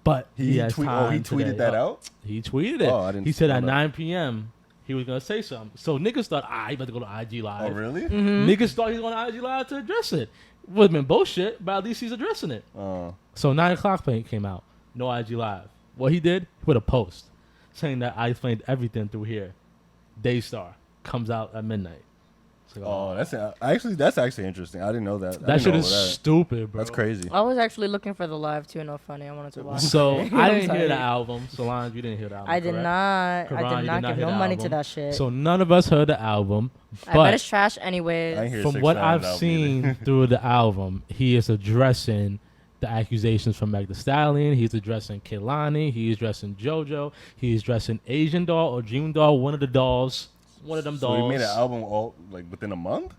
but he has time he tweeted today. that out. He tweeted it. Oh, I didn't He said know at that. 9 p.m. he was gonna say something. So niggas thought, he about to go to IG Live. Oh really? Mm-hmm. Niggas thought he was going to IG Live to address it. Would have been bullshit, but at least he's addressing it. So 9 o'clock came out. no IG Live. What he did, he put a post saying that I explained everything through here. Daystar comes out at midnight. Like, Oh, that's actually interesting. I didn't know that. That shit is stupid, bro. That's crazy. I was actually looking for the live too. No funny. I wanted to watch. So it. I I'm didn't hear the sorry. album. Solange, you didn't hear the album. I did correct? not. Quran, I you did not give hear no the money to album. that shit. So none of us heard the album. I But bet it's trash anyways. I ain't hear from 6 what ix I've album seen either. through the album, he is addressing the accusations from Meg Thee Stallion. He's addressing Kehlani. He's addressing JoJo. He's addressing Asian Doll or June Doll, one of the dolls. One of them So dolls. he made an album all like within a month.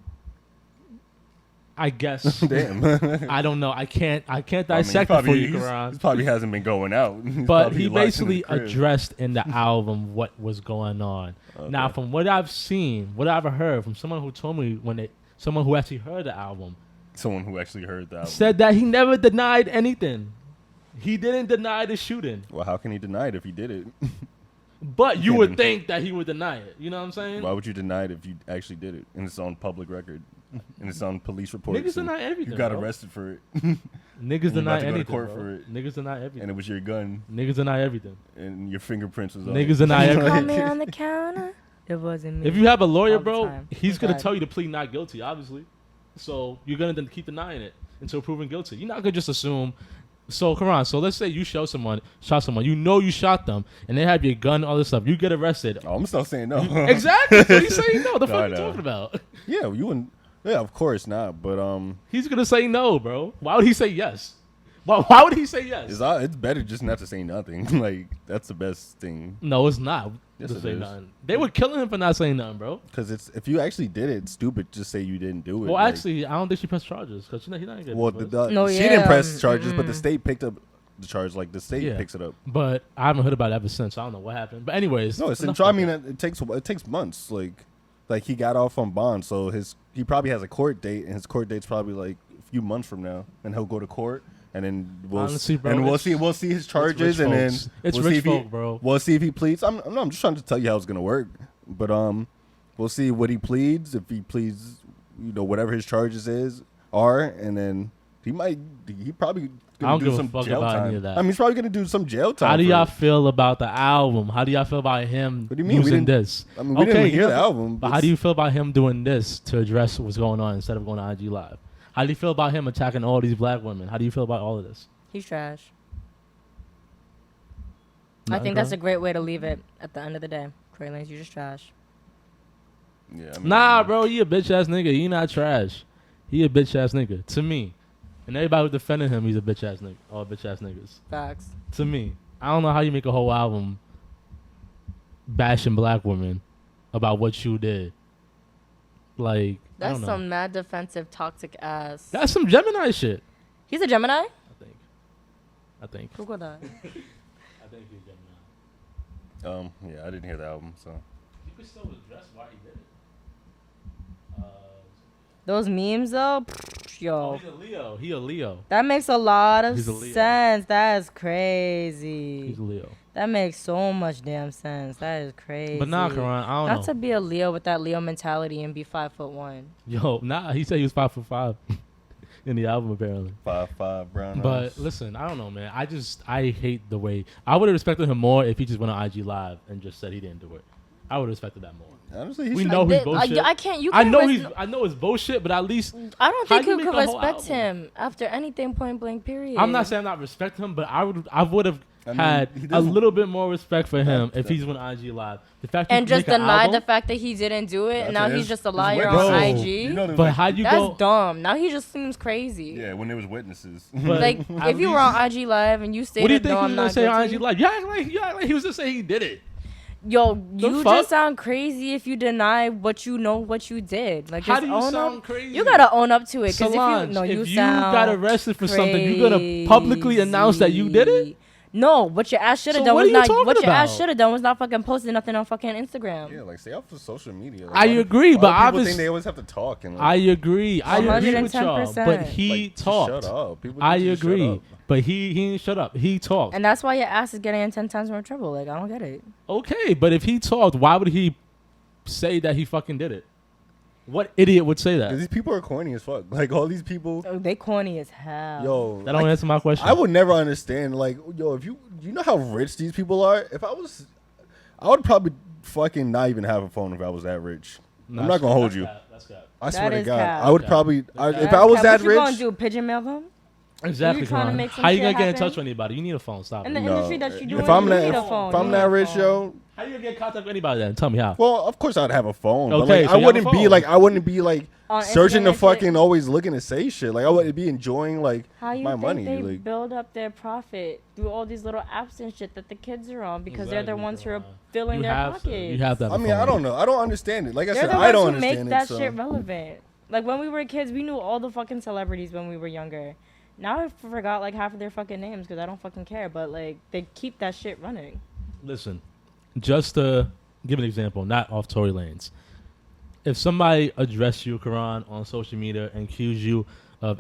I guess. Damn. I don't know. I can't I mean, dissect it for you, Quran. He probably hasn't been going out. He's But probably he locked in basically his crib. addressed in the album what was going on. Now, from what I've seen, what I've heard from someone who told me someone who actually heard the album, Someone who actually heard that. said that he never denied anything. He didn't deny the shooting. Well, how can he deny it if he did it? But you would think that he would deny it. You know what I'm saying? Why would you deny it if you actually did it and it's on public record and it's on police reports? Niggas and deny everything, You got bro. arrested for it, Niggas you deny about to go to anything. court Bro. for it. Niggas deny everything. and it was your gun Niggas deny everything. and your fingerprints was on Niggas it. deny Call everything. me on the counter. It wasn't me. If you have a lawyer, All the bro, time. he's gonna Okay. tell you to plead not guilty, obviously. So you're gonna then keep denying it until proven guilty. You're not gonna just assume. So Karan, so let's say you shot someone, you know you shot them, and they have your gun, all this stuff. You get arrested. Oh, I'm still saying no. Exactly. So he's saying no. The No, fuck I you know. talking about? Yeah, you wouldn't. Yeah, of course not. But He's gonna say no, bro. Why would he say yes? Why would he say yes? it's better just not to say nothing. Like that's the best thing. No, it's not. Yes, to it say is. nothing. They were killing him for not saying nothing, bro. Because if you actually did it, it's stupid. Just say you didn't do it. Well, like- actually, I don't think she pressed charges because he's not getting well, pressed. No, she yeah, didn't press charges, but the state picked up the charge. Like the state Yeah. picks it up. But I haven't heard about it ever since. So I don't know what happened. But anyways, No, it's in enough trial. I about mean, it takes months. Like he got off on bond, so he probably has a court date, and his court date's probably like a few months from now, and he'll go to court, and then Honestly, bro, we'll it's- see his charges, rich and then folks. It's we'll see rich if he, folk, bro. We'll see if he pleads. I'm just trying to tell you how it's gonna work, but we'll see what he pleads. If he pleads, whatever his charges are, and then he probably I don't gonna do give a some fuck jail about time. any of that. I mean, he's probably gonna do some jail time. How do for y'all it. feel about the album? How do y'all feel about him What do you mean? We using didn't- this? I mean, we didn't even hear the album. But how do you feel about him doing this to address what's going on instead of going to IG Live? How do you feel about him attacking all these black women? How do you feel about all of this? He's trash. I Nothing, think that's bro? a great way to leave it at the end of the day. Corey Lanez, you're just trash. Yeah, I mean, Nah, bro, he a bitch ass nigga. He not trash. He a bitch ass nigga. To me. And everybody who's defending him, he's a bitch ass nigga. All bitch ass niggas. Facts. To me. I don't know how you make a whole album bashing black women about what you did. Like, I That's don't know. some mad defensive, toxic ass. That's some Gemini shit. He's a Gemini? I think. Google that. I think he's Gemini. Yeah, I didn't hear the album, so You could still address why he did it. Those memes, though, pfft, yo. He's a Leo. He a Leo. That makes a lot of He's a Leo. sense. That is crazy. He's a Leo. That makes so much damn sense. That is crazy. But nah, Karan, I don't Not know. to be a Leo with that Leo mentality and be 5'1". Yo, nah, he said he was 5'5" in the album apparently. 5'5" brown But eyes. listen, I don't know, man. I hate the way. I would have respected him more if he just went on IG Live and just said he didn't do it. I would have respected that more. Honestly, We should- know he's I bullshit. I can't. You I can't know res- I know it's bullshit, but at least I don't how think you you make could a whole respect album? him after anything point blank. Period. I'm not saying I not respect him, but I would have I mean, had he a doesn't- little bit more respect for him That- if he's went IG Live. The fact And you just make an deny album, the fact that he didn't do it, and now That's he's it. just a It's liar witnesses. on Bro, IG. You know, there But was how you That's go? dumb. Now he just seems crazy. yeah, when there was witnesses. But Like at if you were least- on IG Live and you stated, What do you think no, he I'm was gonna not say on guilty. IG Live? You act like he was just saying he did it. Yo, you fuck? just sound crazy if you deny what you know what you did. Like, How just do you own sound up. crazy? You gotta own up to it. Because Solange, if you no, you if you sound got arrested for something, you gonna publicly announce that you did it? crazy. No, what your ass should have So done what was are you not. talking What your ass about? should have done was not fucking posting nothing on fucking Instagram. Yeah, like stay off of social media. Like, I why do- agree, why but do people obviously- think they always have to talk. And I agree. I agree with y'all. 110%. But he like, just talked. Shut up. People I need to just shut agree. up. But he didn't shut up. He talked. And that's why your ass is getting in 10 times more trouble. Like, I don't get it. Okay, but if he talked, why would he say that he fucking did it? What idiot would say 'Cause that? these people are corny as fuck. Like all these people, Oh, they corny as hell. yo. That don't answer my question. I would never understand. Like, yo, if you know how rich these people are. If I would probably fucking not even have a phone if I was that rich. Nah, I'm not gonna hold that's you. cap. That's cap. I That swear to is God, cap. I would Cap. probably. That's If cap. I was that What you gonna rich, do? Pigeon mail them? Exactly. You trying to Karan. make some How you shit gonna get in happen? touch with anybody? You need a phone. Stop In it. the industry that you doing, if I'm you that, need a if, phone. if I'm You that need a rich, phone. yo. How you gonna get in contact with anybody then? Tell me how. Well, of course I'd have a phone, but Okay, like so I you have a wouldn't be phone. like I wouldn't be like On searching Instagram to and shit. fucking always looking to say shit. Like I would be enjoying like How you my think money. they Like build up their profit through all these little apps and shit that the kids are on because they're the Exactly, ones who are Karan. filling You their have to. pockets. You have to have I a mean, I phone. don't know. I don't understand it. Like I They're said, the I ones don't who make understand that it. So. shit relevant. Like when we were kids, we knew all the fucking celebrities when we were younger. Now I forgot like half of their fucking names because I don't fucking care. But like they keep that shit running. Listen, just to give an example, not off Tory Lanez. If somebody addressed you, Karan, on social media and accused you of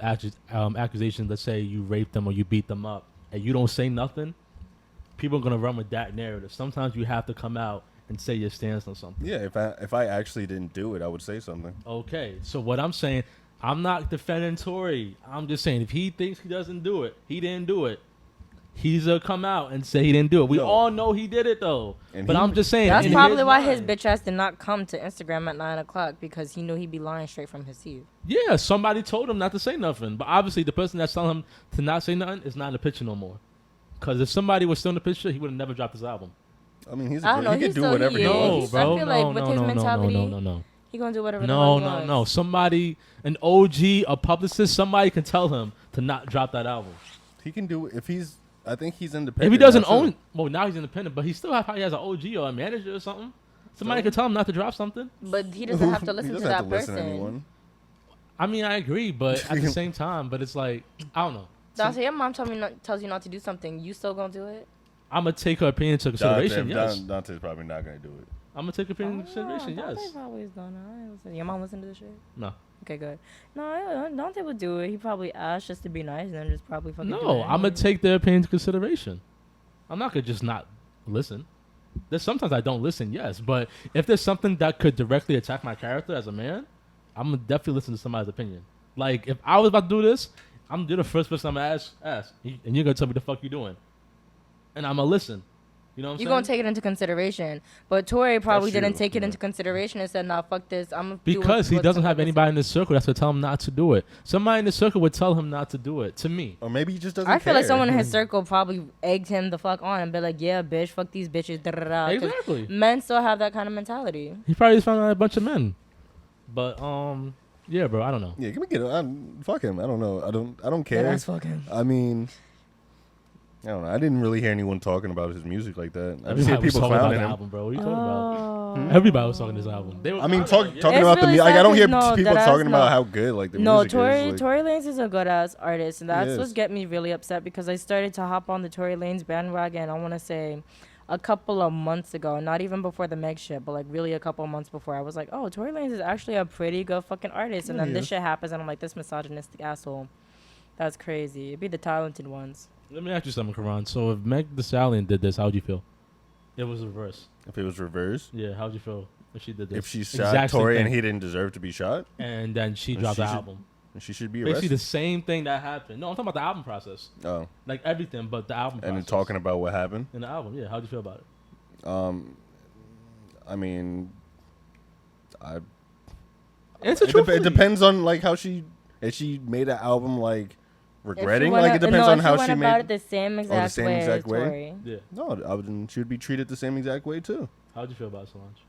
accusations, let's say you raped them or you beat them up, and you don't say nothing, people are gonna run with that narrative. Sometimes you have to come out and say your stance on something. Yeah, if I actually didn't do it, I would say something. Okay, so what I'm saying, I'm not defending Tory. I'm just saying if he thinks he doesn't do it, he didn't do it. He's gonna come out and say he didn't do it. We Yo. all know he did it though. And But he- I'm just saying. That's in probably why his mind- bitch ass did not come to Instagram at 9 o'clock because he knew he'd be lying straight from his teeth. Yeah, somebody told him not to say nothing. But obviously, the person that's telling him to not say nothing is not in the picture no more. Because if somebody was still in the picture, he would have never dropped his album. I mean, he's I don't know, he he's could do still- whatever he he is. No, wants. I bro. feel No, like no, with no, his no, no, mentality, no, no. He gonna do whatever the No, fuck he no, wants. no. Somebody, an OG, a publicist, somebody can tell him to not drop that album. He can do if he's. I think he's independent. If he doesn't now, too. own, well, now he's independent, but he still probably has an OG or a manager or something. Somebody So- could tell him not to drop something. But he doesn't have to He listen to doesn't that have to listen to person. anyone. I mean, I agree, but at the same time, but it's like, I don't know. Dante, your mom tells you not to do something. You still gonna do it? I'm gonna take her opinion into consideration. Yes, Dante's probably not gonna do it. I'm gonna take her opinion into Oh, consideration. Dante Yes. probably is done. I ain't listen. Your mom listen to this shit? No. Okay, good. No, Dante would do it. He probably asked just to be nice and then just probably fucking do No, it I'm gonna anyway. take their opinion into consideration. I'm not gonna just not listen. There's sometimes I don't listen, yes, but if there's something that could directly attack my character as a man, I'm gonna definitely listen to somebody's opinion. Like if I was about to do this, you're the first person I'm gonna ask, and you're gonna tell me the fuck you doing, and I'm gonna listen. You know what I'm You're saying? gonna take it into consideration. But Tori probably That's didn't true, take it yeah. into consideration and said, nah, fuck this. I'm gonna Because he doesn't have anybody in his circle that's gonna tell him not to do it. Somebody in the circle would tell him not to do it. To me, Or maybe he just doesn't. I feel like care. someone in his circle probably egged him the fuck on and be like, yeah, bitch, fuck these bitches. Da, da, da. 'Cause exactly. Men still have that kind of mentality. He probably just found out a bunch of men. But yeah, bro, I don't know. Yeah, can we get fuck him? I don't know. I don't care. Yeah, that's fucking. I mean, I don't know. I didn't really hear anyone talking about his music like that. I just Everybody hear was people talking about clowning the him. album, bro. What are you talking about? Oh. Everybody was talking this album. They were I mean, clowning it, talking It's about the really music. Like, I don't hear sad 'cause, no, people that talking ass, about no. how good like the No, music Tory is. Like, Tory Lanez is a good ass artist, and that's is. what's get me really upset because I started to hop on the Tory Lanez bandwagon. I want to say a couple of months ago, not even before the Meg shit, but like really a couple of months before. I was like, oh, Tory Lanez is actually a pretty good fucking artist, and Yeah, then he this is. shit happens, and I'm like, this misogynistic asshole. That's crazy. It'd be the talented ones. Let me ask you something, Karan. So if Meg Thee Stallion did this, how'd you feel? It was reverse. if it was reversed, Yeah, how'd you feel if she did this? if she shot Exact same Tory and thing. he didn't deserve to be shot, And then she Then dropped she the should- album. she should be Basically arrested. the same thing that happened. No, I'm talking about the album process. Oh, Like everything but the album and then process. talking about what happened. in the album. Yeah, how'd you feel about it? I mean, Answer it truthfully. depends on like how she if she made an album like regretting. Like it depends no, on how went she about made. it the same exact same way exact as way? Tory. Yeah. No, she would be treated the same exact way too. How'd you feel about it, Solange?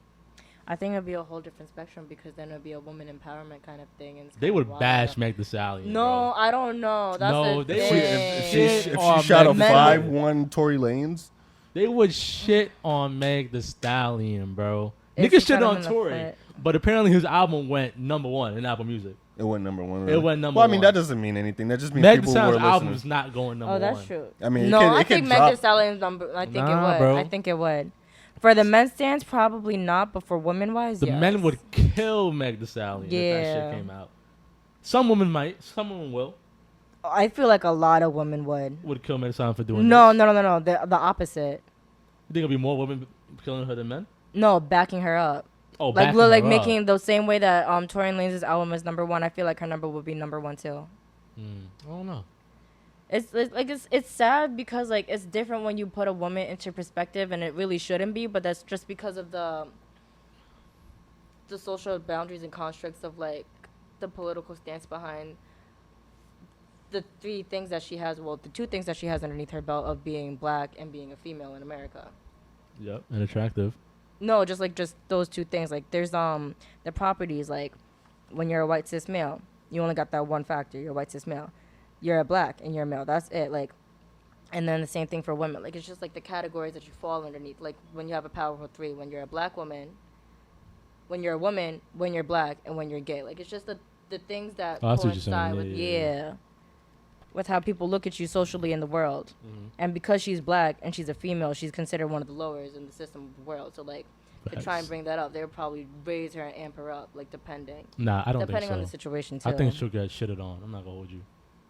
I think it'd be a whole different spectrum because then it'd be a woman empowerment kind of thing. And it's They kinda would wild. bash Meg Thee Stallion. No, bro. I don't know. That's No, the they thing. would- If on she shot a Meg- 5-1 Tory Lanez, They would shit on Meg Thee Stallion, bro. If Niggas she shit shot him on in the Tory, foot. but apparently his album went #1 in Apple Music. it went #1. It went number Well, I mean one. that doesn't mean anything. That just means Meg Thee people were Stallion's album listening. is not going #1. Oh, that's true. I mean, it no, could- I it could think Meg drop. Thee Stallion's number. I think it Nah, would. bro. I think it would. For the men's stance, probably not, but for women wise, The yes. men would kill Meg Thee Stallion if that Yeah. shit came out. Some women might. Some women will. I feel like a lot of women would. Would kill Meg Thee Stallion for doing No, this. no. The opposite. You think there'll be more women killing her than men? No, backing her up. Oh, Like, backing her like up. making the same way that Tory Lanez's album is number one. I feel like her number would be number one too. I don't know. It's sad because like it's different when you put a woman into perspective, and it really shouldn't be. But that's just because of the social boundaries and constructs of like the political stance behind the three things that she has. Well, the two things that she has underneath her belt of being black and being a female in America. Yep, and attractive. No, just those two things. Like there's the properties, like when you're a white cis male, you only got that one factor. You're a white cis male. You're a black and you're a male. That's it. Like, and then the same thing for women. Like it's just like the categories that you fall underneath. Like when you have a powerful three, when you're a black woman, when you're a woman, when you're black, and when you're gay. Like it's just the things that Oh, I see what you're saying. coincide with Yeah. with how people look at you socially in the world. And because she's black and she's a female, she's considered one of the lowers in the system of the world. So like to try Facts. and bring that up, they would probably raise her and amp her up, like depending. Nah, I don't Depending think so. on the situation too. I think she'll get shitted on. I'm not gonna hold you.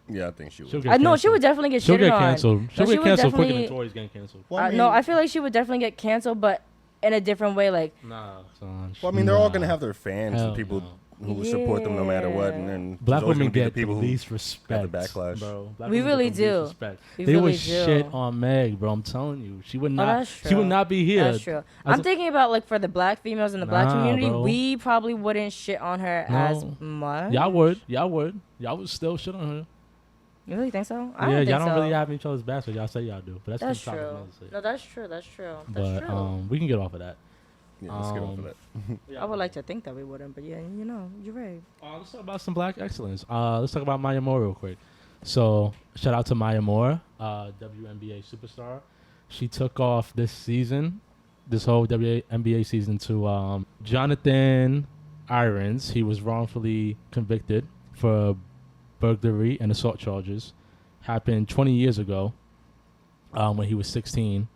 Yeah, I think she She'll would. get I know she canceled. would definitely get She'll shitted get on. canceled. She'll she get would canceled quicker than definitely- Tory's getting canceled. Well, No, I feel like she would definitely get canceled, but in a different way. Like Nah, son. Well, I mean, they're all nah. gonna have their fans Hell and people no. who will support them no matter what, and Yeah. then Black there's always women gonna be get the people the who least respect. have the backlash. Bro. Black We women get really the least do. respect. We They really would do. shit on Meg, bro. I'm telling you, she would not. that's She would true. not be here. That's true. As I'm a- thinking about like for the black females in the black Nah, community, bro. we probably wouldn't shit on her No. as much. Y'all would. Y'all would still shit on her. You really think so? I Yeah, don't think y'all don't so. really have each other's backs, but y'all say y'all do. But That's the topic true. another shit. No, that's true. That's true. That's But true. we can get off of that. Yeah, let's get off of that. I would like to think that we wouldn't, but yeah, you know, you're right. Let's talk about some black excellence. Let's talk about Maya Moore real quick. So, shout out to Maya Moore, WNBA superstar. She took off this season, this whole WNBA season, to Jonathan Irons. He was wrongfully convicted for burglary and assault charges. Happened 20 years ago when he was 16.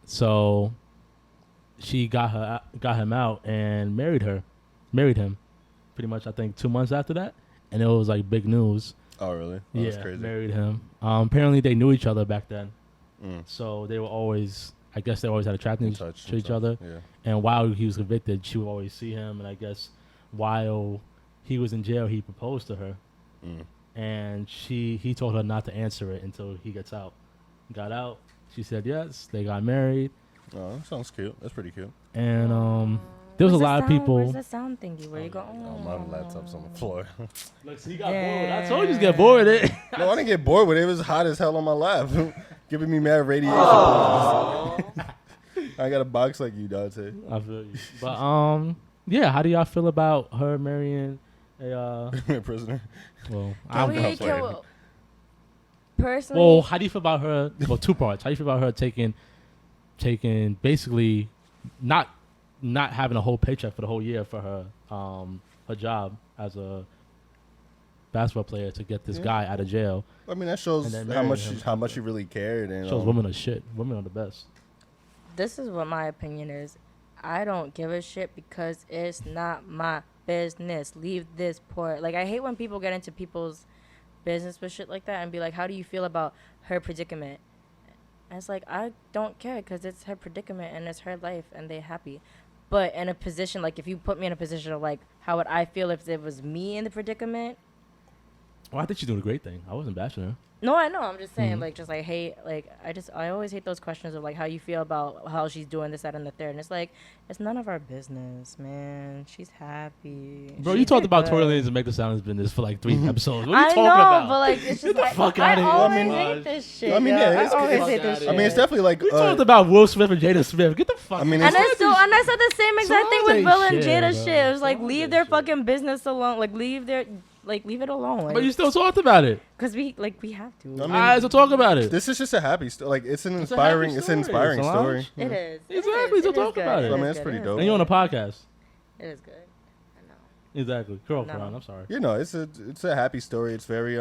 So she got him out and married him pretty much, I think 2 months after that, and it was like big news. Oh, really? Oh, Yeah, that's crazy. married him. Apparently they knew each other back then, Mm. so they were always, I guess they always had attraction In to touch, each other. Yeah. And while he was convicted, she would always see him, and I guess while he was in jail, he proposed to her, Mm. and he told her not to answer it until he gets out. Got out, she said yes. They got married, Oh, that sounds cute. That's pretty cute. and there was a lot of people. Where's the sound thingy? Where you go? Oh, my laptop's on the floor. Look, so he got bored. I told you to get bored with it. No, I didn't get bored with it. It was hot as hell on my lap, giving me mad radiation. I got a box like you, Dante. I feel you. But yeah, how do y'all feel about her marrying a Prisoner. well, Can I'm we, playing. can personally, well, how do you feel about her? Well, two parts. How do you feel about her taking basically not having a whole paycheck for the whole year for her job as a basketball player to get this Yeah. guy out of jail? I mean, that shows And then how marrying much him. she really cared. And Shows women are shit. Women are the best. this is what my opinion is. I don't give a shit because it's not my business. Leave this poor. Like, I hate when people get into people's business with shit like that and be like, how do you feel about her predicament? And it's like, I don't care because it's her predicament and it's her life and they happy. But in a position, like, if you put me in a position of, like, how would I feel if it was me in the predicament? Well, I think she's doing a great thing. I wasn't bashing her. No, I know. I'm just saying, Mhm. like, just like hate, like, I always hate those questions of like how you feel about how she's doing this, that, and the third. And it's like, it's none of our business, man. She's happy. Bro, She you talked did about good. Tory Lanez and Make the Sound business for like 3 episodes. What are you I talking know, about? but like, it's just the like, fuck I outta here. always I mean, hate this shit. I mean, yo. yeah, it's- I always it's- hate this shit. I mean, it's definitely like. we talked about Will Smith and Jada Smith. Get the fuck. I mean, And it's- I said the same exact thing with Solange Will and shit, Jada bro. shit. It was like, Solange leave their shit. fucking business alone. Like, leave it alone. But you still talked about it. Because we have to. I mean, Alright, so talk about it. This is just a happy story. Like, it's an It's a happy inspiring. It's an story, inspiring Solange. story. It is. Exactly, It so is talk good. about it. It I mean, is it's good. pretty It is dope. And you on a podcast. It is good. I know. Exactly. Girl, No. I'm sorry. You know, it's a happy story. It's very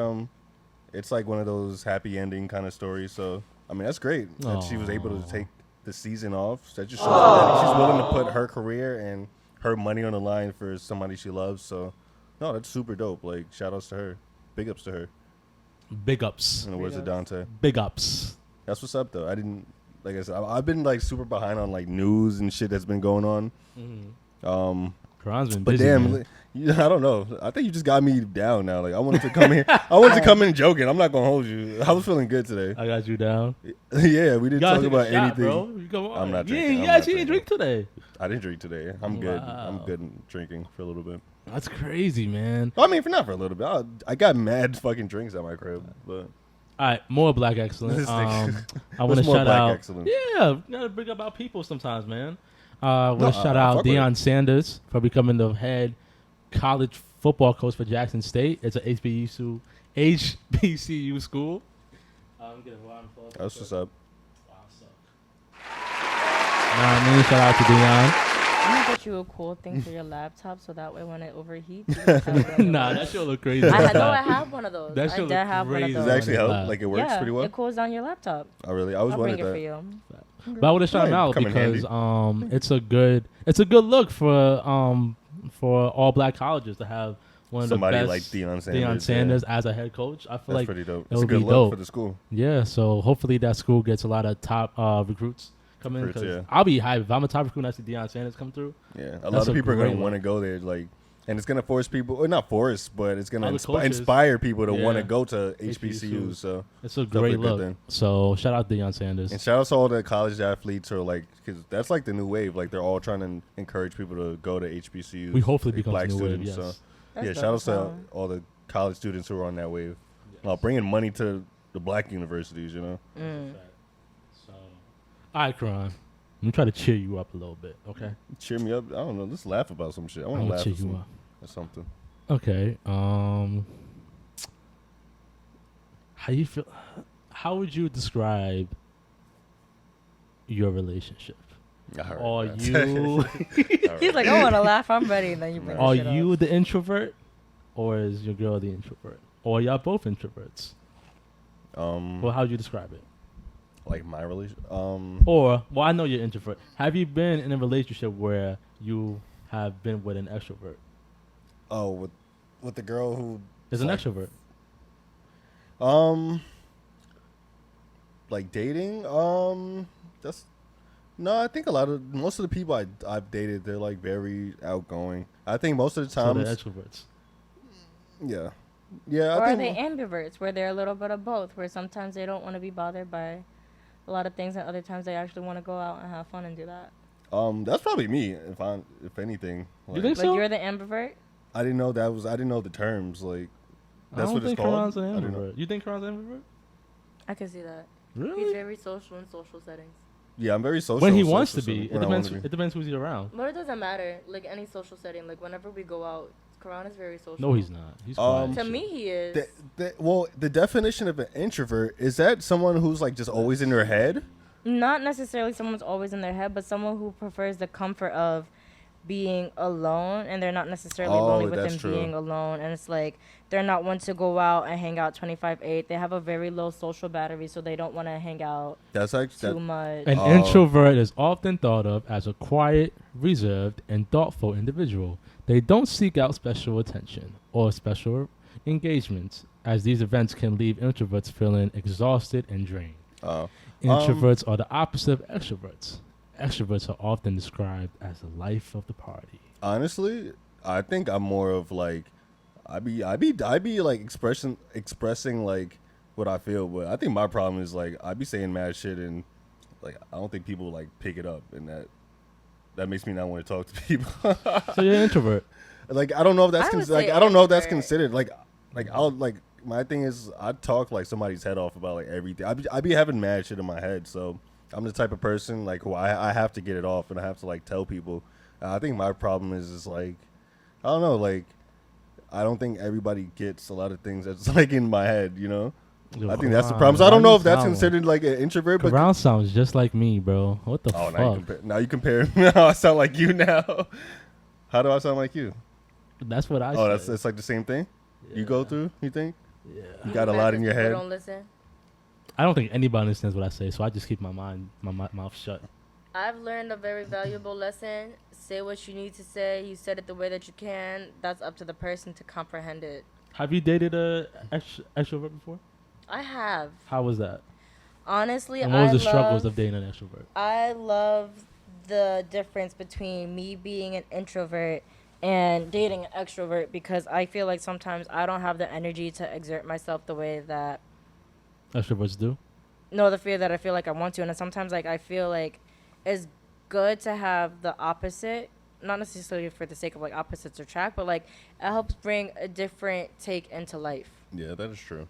it's like one of those happy ending kind of stories. So I mean, that's great that she was able to take the season off. That just shows that she's willing to put her career and her money on the line for somebody she loves. So no, that's super dope. Like, shout outs to her, big ups to her. Big ups. In the words of Dante, Big ups. that's what's up though. I didn't, like I said, I've been like super behind on like news and shit that's been going on. Mm-hmm. Quran's been But busy, damn, man. I don't know. I think you just got me down now. Like I wanted to come in. I wanted to come in joking. I'm not gonna hold you. I was feeling good today. I got you down. Yeah, we You didn't gotta talk take about a shot, anything. bro. You come on. I'm not Yeah, drinking. you I'm not actually didn't drink today. I didn't drink today. I'm good. Wow. I'm good in drinking for a little bit. That's crazy, man. I mean, for not for a little bit. I got mad fucking drinks at my crib, but All right, more black excellence. This I nigga- want to What's more shout black out. excellence? Yeah, you gotta bring up our people sometimes, man. I want No, to shout I out fuck with Deion Sanders for becoming the head college football coach for Jackson State. It's an HBCU school. Get a round of applause. That's what's up. Wow, shout out to Deion. I'm gonna get you a cool thing for your laptop so that way when it overheats, you just have it on your Nah, lap. that shit look crazy. I have one of those. That I shit did look have one of crazy. Does those. it actually help? Wow. Like it works yeah, pretty well. it cools down your laptop. Oh really? I always I'll bring wanted it for that. you. But I would have shot him Yeah, out come in because handy. it's a good look for all black colleges to have one of Somebody the like best Deion Sanders, Sanders as a head coach. I feel That's like pretty dope. it It's a would good be look dope. for the school. Yeah, so hopefully that school gets a lot of top recruits come in. Recruits, 'Cause yeah. I'll be hyped if I'm a top recruit and I see Deion Sanders come through. Yeah, a That's lot a of people are great going to want to look. go there, like, and it's going to force people, or not force, but it's going to Other coaches. inspire people to want to Yeah. go to HBCUs. HBCUs. So, It's a Definitely great a good look. thing. So shout out to Deion Sanders. and shout out to all the college athletes who are like, because that's like the new wave. Like they're all trying to encourage people to go to HBCUs. We hopefully like, become black the new wave. students. Yes. So That's yeah, dope shout out as to hell. all the college students who are on that wave. Bringing money to the black universities. You know, So, all right, Karan. Let me try to cheer you up a little bit, okay? cheer me up. I don't know. Let's laugh about some shit. I want I'm to gonna laugh cheer at you some, up. at something. Okay. How you feel? How would you describe your relationship? I heard Are that. you He's like, I want to laugh. I'm ready. And then you bring are the shit you up. the introvert, or is your girl the introvert, or y'all both introverts? Well, how would you describe it? Like my relation. Or, well, I know you're introvert. Have you been in a relationship where you have been with an extrovert? Oh, with the girl who Is an like, extrovert? Like dating. That's no. I think most of the people I've dated, they're like very outgoing. I think most of the So they're times, extroverts. yeah, yeah. Or I are they think ambiverts, where they're a little bit of both, where sometimes they don't want to be bothered by a lot of things, and other times they actually want to go out and have fun and do that. that's probably me. If anything, You like, think Like so? you're the ambivert. I didn't know that was. I didn't know the terms. Like I that's don't what it's think called. Karan's an I didn't know. ambivert. You think Karan's an ambivert? I can see that. He's Really? very social in social settings. Yeah, I'm very social. When he social, wants to so be. It when I wanna depends. It depends who's he around. But it doesn't matter. Like any social setting, like whenever we go out, Karan is very social. No, he's not. He's quiet. and To shit. me, he is. Well, the definition of an introvert is that someone who's like just always in their head. Not necessarily someone's always in their head, but someone who prefers the comfort of being alone, and they're not necessarily Oh, lonely with that's them true. being alone. And it's like they're not one to go out and hang out 25/8. They have a very low social battery, so they don't want to hang out That's actually too much. An Oh. introvert is often thought of as a quiet, reserved, and thoughtful individual. They don't seek out special attention or special engagements, as these events can leave introverts feeling exhausted and drained. Introverts are the opposite of extroverts. Extroverts are often described as the life of the party. honestly, I think I'm more of like, I be like expressing like what I feel, but I think my problem is like I be saying mad shit and like I don't think people like pick it up, and that makes me not want to talk to people. So you're an introvert. Like I don't know if that's I would like say I don't know if that's introvert. considered like I'll like my thing is I talk like somebody's head off about like everything. I be having mad shit in my head, so I'm the type of person like who I have to get it off and I have to like tell people. I think my problem is like I don't know, like I don't think everybody gets a lot of things that's like in my head, you know. I think that's the problem. So I don't know if that's considered like an introvert, but Karan sounds just like me, bro. What the oh, fuck? now you compare. Now I sound like you now. How do I sound like you? That's what I Oh, said. that's like the same thing you go through. You think Yeah. you got a lot in your People head? Don't listen. I don't think anybody understands what I say, so I just keep my mouth shut. I've learned a very valuable lesson. Say what you need to say. You said it the way that you can. That's up to the person to comprehend it. Have you dated a extrovert before? I have. How was that? Honestly, And what was I the struggles love- of dating an extrovert? I love the difference between me being an introvert and dating an extrovert, because I feel like sometimes I don't have the energy to exert myself the way that Extroverts do. no, the fear that I feel like I want to, and then sometimes like I feel like it's good to have the opposite, not necessarily for the sake of like opposites attract, but like it helps bring a different take into life. Yeah, that is true.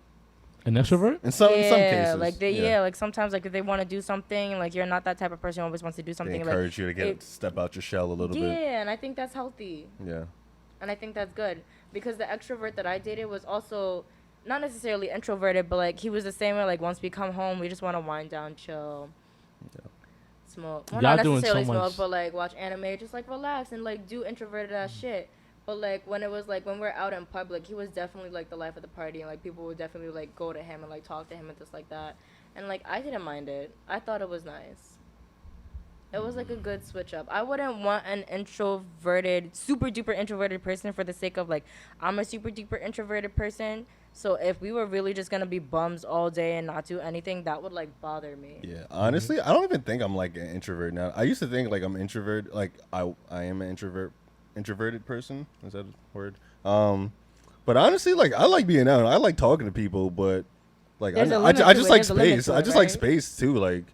An extrovert? In some cases, like like sometimes like if they want to do something, like you're not that type of person who always wants to do they something. encourage Like you to step out your shell a little bit. yeah, and I think that's healthy. Yeah. And I think that's good because the extrovert that I dated was also not necessarily introverted, but like he was the same way. Like once we come home, we just want to wind down, chill, smoke. Well, Y'all not doing necessarily so smoke, much- but like watch anime, just like relax and like do introverted ass shit. But like when it was like when we're out in public, he was definitely like the life of the party, and like people would definitely like go to him and like talk to him and just like that. And like I didn't mind it. I thought it was nice. It was like a good switch up. I wouldn't want an introverted, super duper introverted person for the sake of like I'm a super duper introverted person. So if we were really just gonna be bums all day and not do anything, that would like bother me. Yeah, honestly, I don't even think I'm like an introvert now. I used to think like I'm introvert, like I am an introverted person. Is that a word? But honestly, like I like being out. I like talking to people, but like There's a I limit just to it. like There's a limit space. to I it, just like right? space too. Like,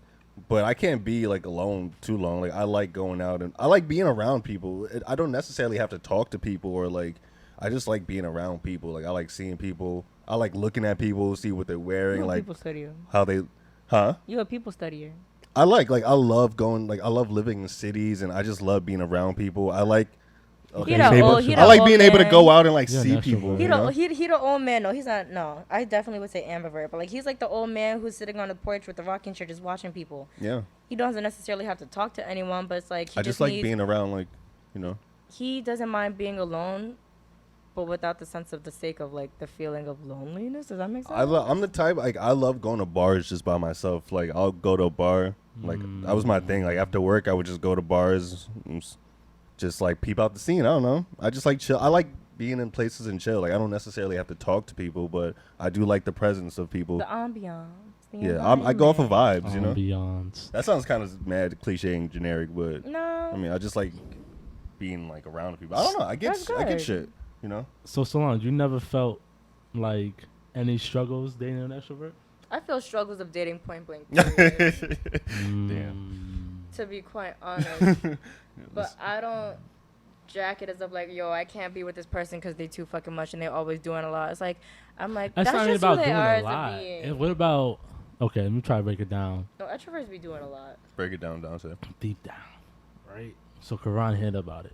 but I can't be like alone too long. Like I like going out and I like being around people. I don't necessarily have to talk to people or like. I just like being around people. Like I like seeing people. I like looking at people, see what they're wearing, You're a like people studier. how they, huh? You're a people studier. I love going, like I love living in cities, and I just love being around people. I like, He the old- he the I like old being able to man. go out and like You're an see extrovert. people. He You the know? he the old man. No, he's not. No, I definitely would say ambivert, but like he's like the old man who's sitting on the porch with the rocking chair, just watching people. Yeah, He doesn't necessarily have to talk to anyone, but it's like he I just like needs, being around, like, you know. he doesn't mind being alone, but without the sense of the sake of like the feeling of loneliness. Does that make sense? I'm the type, like I love going to bars just by myself. Like I'll go to a bar, like that was my thing. Like after work, I would just go to bars, and just like peep out the scene. I don't know. I just like chill. I like being in places and chill. Like I don't necessarily have to talk to people, but I do like the presence of people. the ambiance. The Yeah, I go off of environment. vibes, you know. Ambiance. That sounds kind of mad, cliche, and generic, but No. I mean, I just like being like around people. I don't know. I get That's I get good. shit, you know. So Solange, you never felt like any struggles dating an extrovert? I feel struggles of dating point blank. period, Damn. to be quite honest, but I don't jack it as of like, yo, I can't be with this person because they too fucking much and they're always doing a lot. It's like I'm like That's that's not just about who they doing are a as lot. a being. And what about? Okay, let me try to break it down No, extroverts be doing a lot. Break it down, say. deep down, right? So Karan hit about it,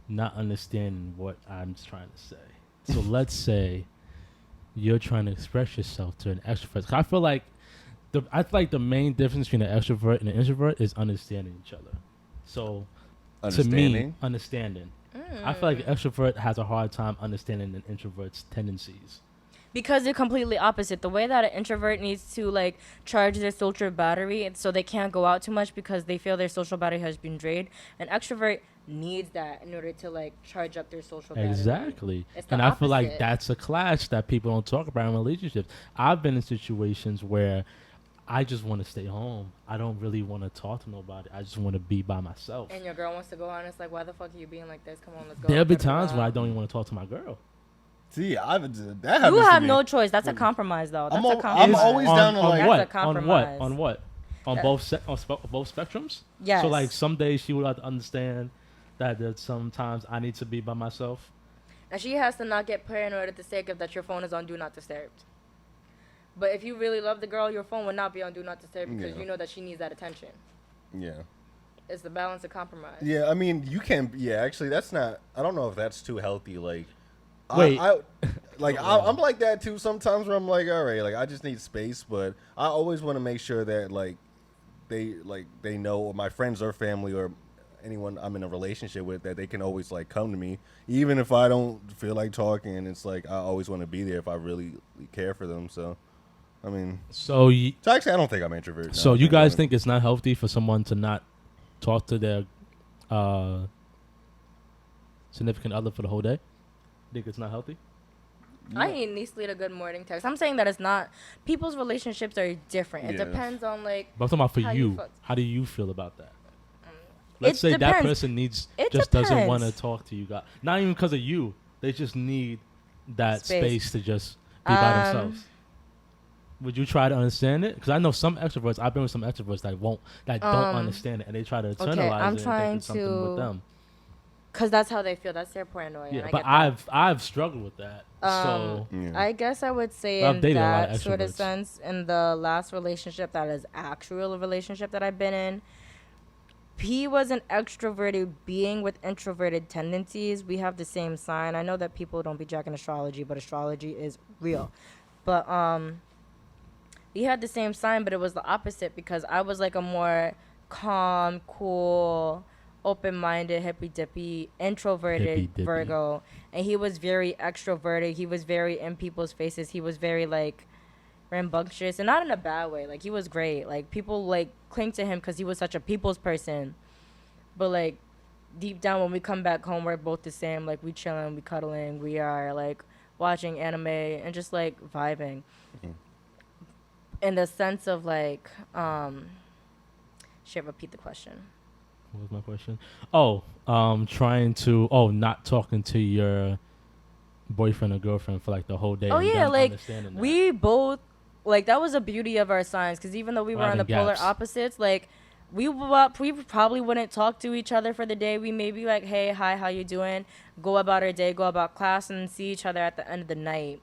not understanding what I'm trying to say. So let's say you're trying to express yourself to an extrovert. 'Cause I feel like the main difference between an extrovert and an introvert is understanding each other. So to me, understanding. I feel like an extrovert has a hard time understanding an introvert's tendencies. Because they're completely opposite. The way that an introvert needs to like charge their social battery, and so they can't go out too much because they feel their social battery has been drained. An extrovert needs that in order to like charge up their social battery. Exactly. It's the And I feel like opposite. that's a clash that people don't talk about in relationships. I've been in situations where I just want to stay home. I don't really want to talk to nobody. I just want to be by myself. And your girl wants to go out, and it's like, why the fuck are you being like this? Come on, let's go. There'll be Da, da, times da. when I don't even want to talk to my girl. See, that happens. You to have me. no choice. That's a compromise, though. That's I'm a al- compromise. I'm always down to, like- That's a on what? compromise. On what? On That- both spectrums? Yes. So like some days she would have to understand that sometimes I need to be by myself. And she has to not get paranoid at the sake of that your phone is on Do Not Disturb. But if you really love the girl, your phone would not be on Do Not Disturb because Yeah. you know that she needs that attention. Yeah. It's the balance of compromise. Yeah, I mean, you can. Yeah, actually, that's not. I don't know if that's too healthy. Like, Wait. I'm like that too sometimes. Where I'm like, all right, like I just need space, but I always want to make sure that they know, or my friends or family or anyone I'm in a relationship with, that they can always like come to me, even if I don't feel like talking. It's like I always want to be there if I really care for them. So, I mean, So actually, I don't think I'm introvert. now. so I you guys I'm- think it's not healthy for someone to not talk to their significant other for the whole day? Think it's not healthy? I need Neasley a good morning text. I'm saying that it's not. People's relationships are different. It Yeah. depends on like. But I'm talking about for How you you. fuck- How do you feel about that? Let's say that depends. person It just doesn't want to depends. talk to you guys. Not even because of you. They just need that Space. space to just be by Um, themselves. Would you try to understand it? Because I know some extroverts. I've been with some extroverts that don't understand it, and they try to okay, internalize I'm it and think trying it's something with to, them. cause that's how they feel. That's their paranoia, Yeah, and I but get that. I've struggled with that. So Yeah. I guess I would say I've in dated a lot that of sort of extroverts. sense, in the last relationship that is actual relationship that I've been in, he was an extroverted being with introverted tendencies. We have the same sign. I know that people don't be jacking astrology, but astrology is real. But we had the same sign, but it was the opposite because I was like a more calm, cool, open-minded, hippy-dippy, introverted Hippy dippy. Virgo, and he was very extroverted. He was very in people's faces. He was very like rambunctious, and not in a bad way. Like he was great. Like people like cling to him because he was such a people's person. But like deep down, when we come back home, we're both the same. Like we chilling, we cuddling, we are like watching anime and just like vibing. In the sense of like, should I repeat the question? What was my question? Oh, not talking to your boyfriend or girlfriend for like the whole day. Oh and yeah, them like understanding that. we both like that was the beauty of our signs because even though we were on the Having polar gaps. opposites, like we probably wouldn't talk to each other for the day. We may be like, hey, hi, how you doing? Go about our day, go about class, and see each other at the end of the night,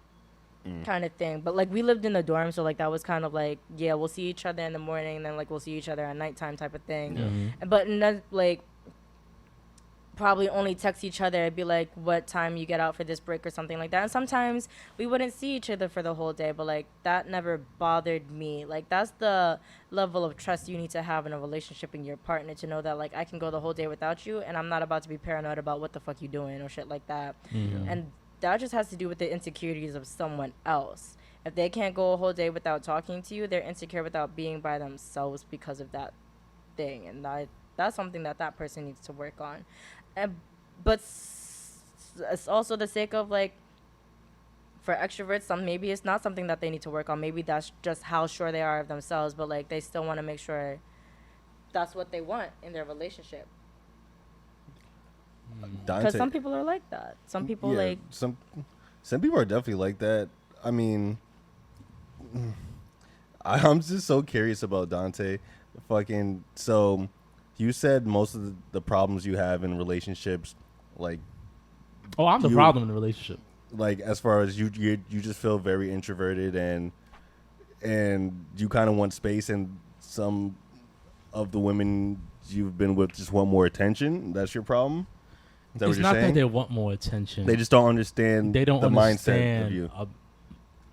kind of thing. But like we lived in the dorm, so like that was kind of like yeah, we'll see each other in the morning, and then like we'll see each other at nighttime type of thing. Mhm. But not like probably only text each other and be like what time you get out for this break or something like that, and sometimes we wouldn't see each other for the whole day, but like that never bothered me. Like that's the level of trust you need to have in a relationship in your partner, to know that like I can go the whole day without you and I'm not about to be paranoid about what the fuck you doing or shit like that. And that just has to do with the insecurities of someone else. If they can't go a whole day without talking to you, they're insecure without being by themselves because of that thing, and that's something that that person needs to work on. And but it's also the sake of like for extroverts, maybe it's not something that they need to work on. Maybe that's just how sure they are of themselves, but like they still want to make sure that's what they want in their relationship. Because Dante, some people are like that. Some people yeah, like some people are definitely like that. I mean, I'm just so curious about Dante. Fucking so, you said most of the problems you have in relationships, like Oh, I'm the you- problem in the relationship. like as far as you just feel very introverted and you kind of want space, and some of the women you've been with just want more attention. That's your problem. Is that It's what not you're saying? that they want more attention. They just don't understand. They don't the mindset understand. of you.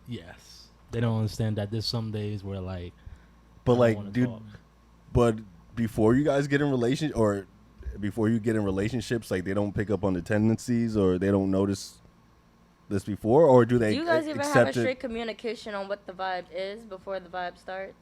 Yes, they don't understand that there's some days where like, But I don't like, wanna dude, talk. but before you guys get in or before you get in relationships, like they don't pick up on the tendencies, or they don't notice this before, or do they? do you guys even have a accept straight it? communication on what the vibe is before the vibe starts?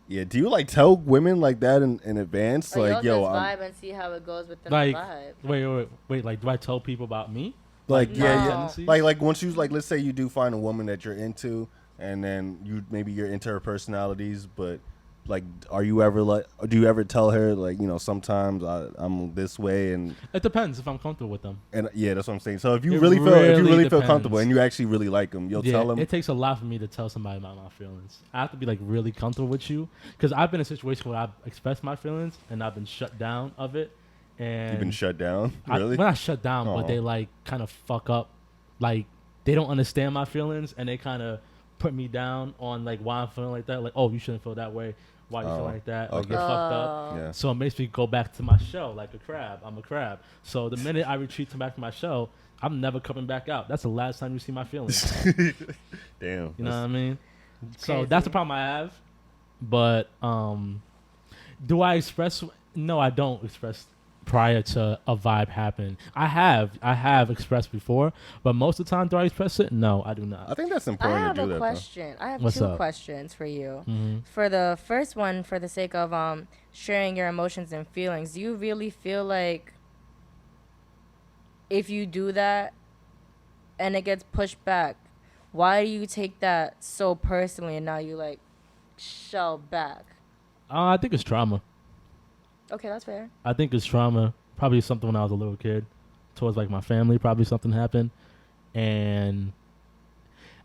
Yeah. Do you like tell women like that in advance? Or Like, y'all yo, just I'm vibe and see how it goes within Like, the vibe? wait. Like, do I tell people about me? like No. yeah, tendencies? like once you like, let's say you do find a woman that you're into, and then maybe you're into her personalities, but like, are you ever like, do you ever tell her like, sometimes I'm this way, and It depends if I'm comfortable with them. yeah, that's what I'm saying. So if you It really really feel comfortable depends. and you actually really like them, you'll tell them. It takes a lot for me to tell somebody about my feelings. I have to be like really comfortable with you, because I've been in a situation where I've expressed my feelings and I've been shut down of it. And You've been shut down, really? Well, not shut down, but Aw. they like kind of fuck up. Like they don't understand my feelings, and they kind of put me down on like why I'm feeling like that. Like, oh, you shouldn't feel that way. Why you feel Oh, like that? Like okay. you're fucked up. Oh. Yeah. So it makes me go back to my shell like a crab. I'm a crab. So the minute I retreat back to my shell, I'm never coming back out. That's the last time you see my feelings. Damn. You know what I mean? So Crazy. that's the problem I have. But do I express? No, I don't express prior to a vibe happen. I have expressed before, but most of the time, do I express it? No, I do not. I think that's I important have to do a that. question. I have What's two up? questions for you. Mm-hmm. For the first one, for the sake of sharing your emotions and feelings, do you really feel like if you do that and it gets pushed back, why do you take that so personally and now you like shell back? I think it's trauma. Okay, that's fair. I think it's trauma. Probably something when I was a little kid, towards like my family. Probably something happened, and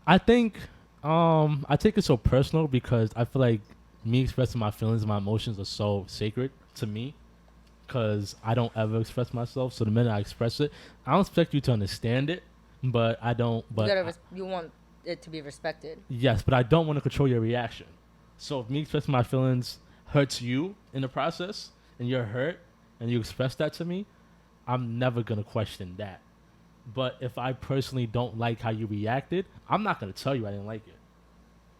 I think I take it so personal because I feel like me expressing my feelings and my emotions are so sacred to me because I don't ever express myself. So the minute I express it, I don't expect you to understand it, but I don't. You But gotta you want it to be respected. yes, but I don't want to control your reaction. So if me expressing my feelings hurts you in the process and you're hurt and you express that to me, I'm never gonna question that. But if I personally don't like how you reacted, I'm not gonna tell you I didn't like it.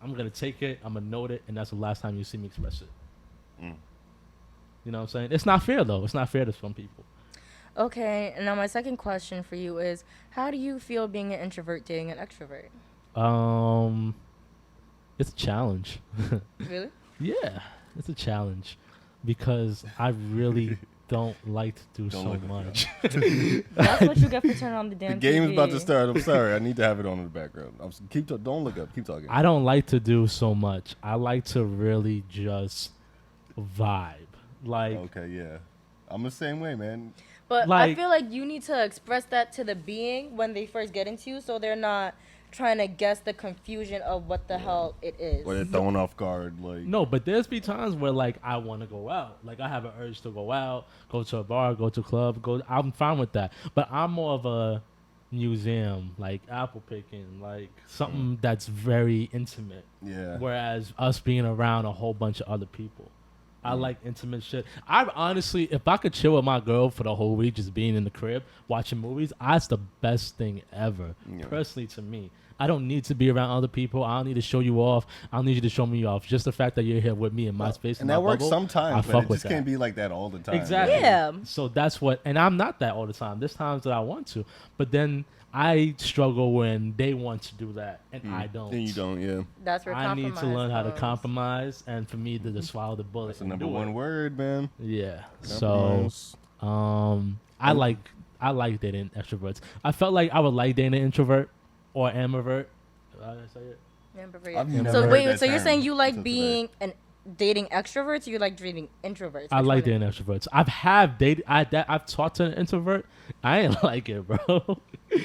I'm gonna take it, I'm gonna note it, and that's the last time you see me express it. Mm. You know what I'm saying? It's not fair though. It's not fair to some people. Okay, and now my second question for you is, how do you feel being an introvert dating an extrovert? It's a challenge. Really? Yeah, it's a challenge because I really don't like to do Don't so look at much. That's what you get for turning on the The damn game is TV. about to start. I'm sorry. I need to have it on in the background. Don't look up. Keep talking. I don't like to do so much. I like to really just vibe. Like, Okay, yeah. I'm the same way, man. But I Like- feel like you need to express that to the being when they first get into you, so they're not trying to guess the confusion of what the hell it is. Or they're thrown off guard. Like, no, but there's be times where like I want to go out. Like I have an urge to go out, go to a bar, go to a club, go. I'm fine with that. But I'm more of a museum, like apple picking, like something that's very intimate. yeah. Whereas us being around a whole bunch of other people. I like intimate shit. I honestly, if I could chill with my girl for the whole week, just being in the crib, watching movies, that's the best thing ever. Yeah. Personally, to me, I don't need to be around other people. I don't need to show you off. I don't need you to show me off. Just the fact that you're here with me in my space, And in that my works bubble, sometimes, I but fuck it with just that. can't be like that all the time. Exactly. Yeah. So that's what, and I'm not that all the time. There's times that I want to, but then I struggle when they want to do that and I don't. Then you don't, yeah. That's where I need to learn how to comes. compromise, and for me to just swallow the bullet. That's the and number do one it. word, man. Yeah. So, Compromise. I like dating extroverts. I felt like I would like dating an introvert or ambivert. Did I say it? I've never So heard wait, that so you're term saying you like until being an dating extroverts, or you like dating introverts? I Which like one? dating extroverts. I've talked to an introvert. I ain't like it, bro.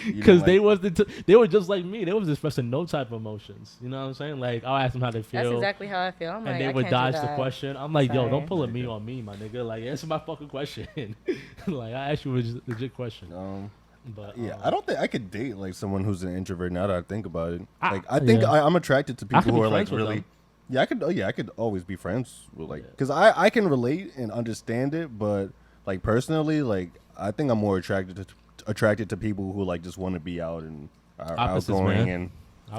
Because like they were just like me. They was expressing no type of emotions. You know what I'm saying? Like I'll ask them how they feel. That's exactly how I feel. I'm And like, they I would can't dodge do the that. question. I'm like, yo, Sorry. don't pull a me on me, my nigga. Like, answer my fucking question. Like, I asked you a legit question. But Yeah, I don't think I could date like someone who's an introvert. Now that I think about it, I- like I think yeah. I'm attracted to I people could who be are like friends with really. them. Yeah, I could. Oh, yeah, I could always be friends with like Yeah. because I can relate and understand it, but like personally, like I think I'm more attracted to people who like just want to be out and are Opposites, outgoing man. and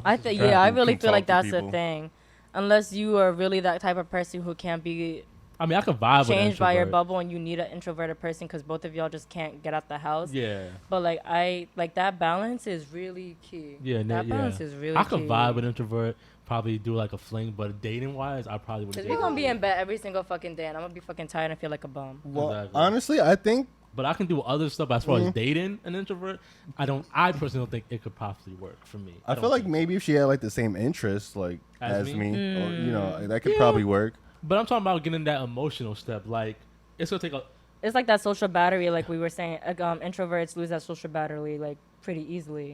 I think, yeah, I and really can feel like talk that's to the people. thing. Unless you are really that type of person who can't be I mean, I could vibe with an changed by your introvert. bubble and you need an introverted person because both of y'all just can't get out the house. Yeah. But like that balance is really key. Yeah, that balance is really I could key. vibe with an introvert, probably do like a fling, but dating wise, I probably would. Because we're gonna be in bed every single fucking day and I'm gonna be fucking tired and feel like a bum. well, Exactly. honestly, I think But I can do other stuff as far as dating an introvert. I personally don't think it could possibly work for me. I don't feel like think- maybe if she had like the same interests like As as me? me, or, you know, that could Yeah. probably work. But I'm talking about getting that emotional step. Like it's gonna take a. It's like that social battery, like we were saying. Introverts lose that social battery like pretty easily.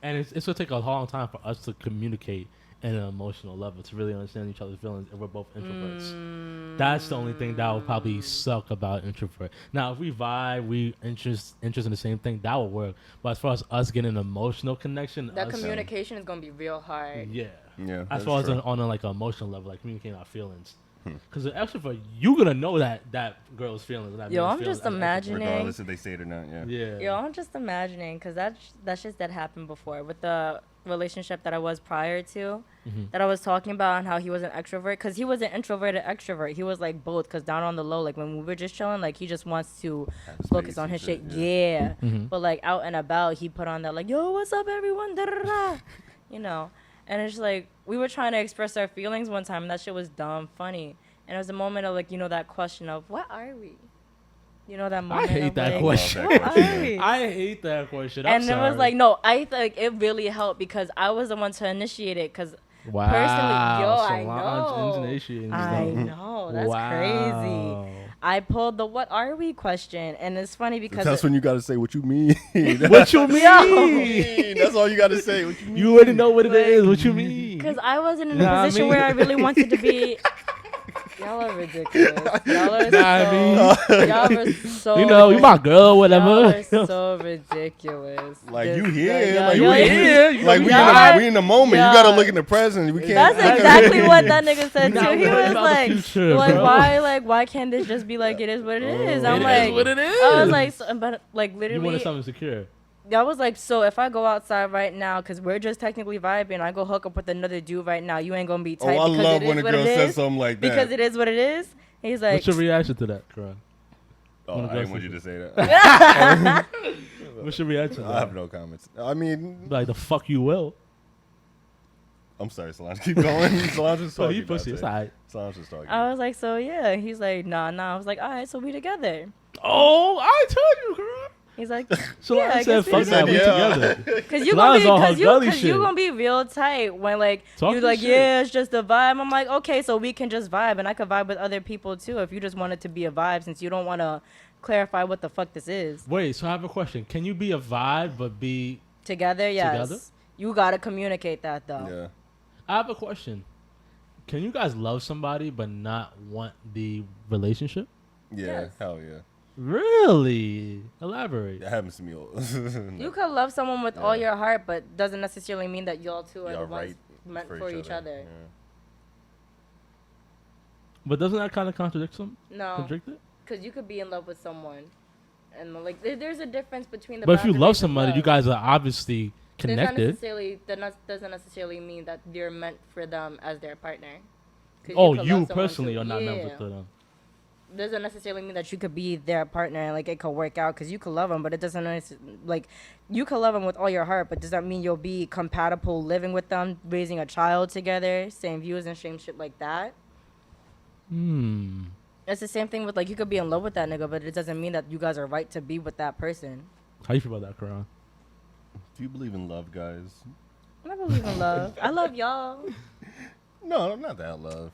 And it's gonna take a long time for us to communicate at an emotional level to really understand each other's feelings if we're both introverts. That's the only thing that would probably suck about introvert. Now, if we vibe, we interest in the same thing, that would work. But as far as us getting an emotional connection, That us, communication is gonna be real hard. yeah. Yeah, As that's far as true. on a like an emotional level, like communicating our feelings. Because an extrovert, you gonna know that girl's feelings. And that Yo, man's I'm feelings just as an extrovert. imagining- regardless if they say it or not. Yeah. Yeah. Yo, I'm just imagining because that's just that happened before with the relationship that I was prior to, that I was talking about and how he was an extrovert because he was an introverted extrovert. He was like both because down on the low, like when we were just chilling, like he just wants to Have focus space on and his shit. shit, Yeah. Mhm. But like out and about, he put on that like, yo, what's up, everyone? Da-da-da. You know, and it's like we were trying to express our feelings one time, and that shit was dumb funny. And it was a moment of like, you know, that question of what are we? You know that moment. hate of, that like, question. What are we? I hate that question. I'm And it sorry. was like, no, I think it really helped because I was the one to initiate it. Because wow. personally, yo, I Solange know. initiating I stuff. know, that's crazy. I pulled the "What are we?" question, and it's funny because That's when you gotta say what you mean. What you mean? That's all you gotta say. What you mean? You already know what it Like, is. What you mean? because I wasn't in Nah, a I position mean- where I really wanted to be. Y'all are ridiculous. Y'all are Nah, I so. Y'all are so. You know, you my girl, whatever. Y'all are so ridiculous. Like This- you here, y'all- like you y'all- here. You like know, we y'all- in the moment. y'all- You gotta look in the present. We can't. That's exactly what that nigga said Not too. He worried was about the like, future, like bro. why can't this just be like it is what it is? Oh. I'm It like, is what it is. I was like, so, but like You literally, wanted something secure. I was like, so if I go outside right now, cause we're just technically vibing, I go hook up with another dude right now, you ain't gonna be Oh, tight I because love it when is a what girl it says is. something like that. Because it is what it is. He's like, What's your reaction to that, Karan? Oh, Wanna I go didn't want you see- to say that. What's your reaction to I have that? no comments. I mean, Like, the fuck you will. I'm sorry, Solange. Keep going. Solange is Oh, talking. you pussy. It's alright. Solange is talking. I was like, so yeah. He's like, nah. I was like, all right, so we together. Oh, I told you, Karan. He's like, So yeah, I said, guess we fuck that, we yeah. together. Cause you So gonna I be, was on her cause you, gully cause you shit. gonna be real tight when like Talking you like, shit. yeah, it's just a vibe. I'm like, okay, so we can just vibe, and I could vibe with other people too if you just want it to be a vibe, since you don't want to clarify what the fuck this is. Wait, so I have a question. Can you be a vibe but be... Together, yes. Together? You gotta communicate that though. Yeah. I have a question. Can you guys love somebody but not want the relationship? Yeah. Yes. Hell yeah. Really? Elaborate. That happens to me all. You could love someone with all Yeah. your heart, but doesn't necessarily mean that y'all two are Y'all the ones right meant for each other. Yeah. But doesn't that kind of contradict No, contradict it? because you could be in love with someone, and like there's a difference between the. But if you boundaries love of somebody, you love. guys are obviously There's not connected. necessarily doesn't necessarily mean that you're meant for them as their partner. 'Cause Oh, could you love someone personally too. are not Yeah. meant for them. Doesn't necessarily mean that you could be their partner and like it could work out, because you could love them, but it doesn't like you could love them with all your heart, but does that mean you'll be compatible living with them, raising a child together, same views and same shit like that? It's the same thing with like you could be in love with that nigga, but it doesn't mean that you guys are right to be with that person. How you feel about that, Karan? Do you believe in love, guys? I believe in love. I love y'all. No, not that love.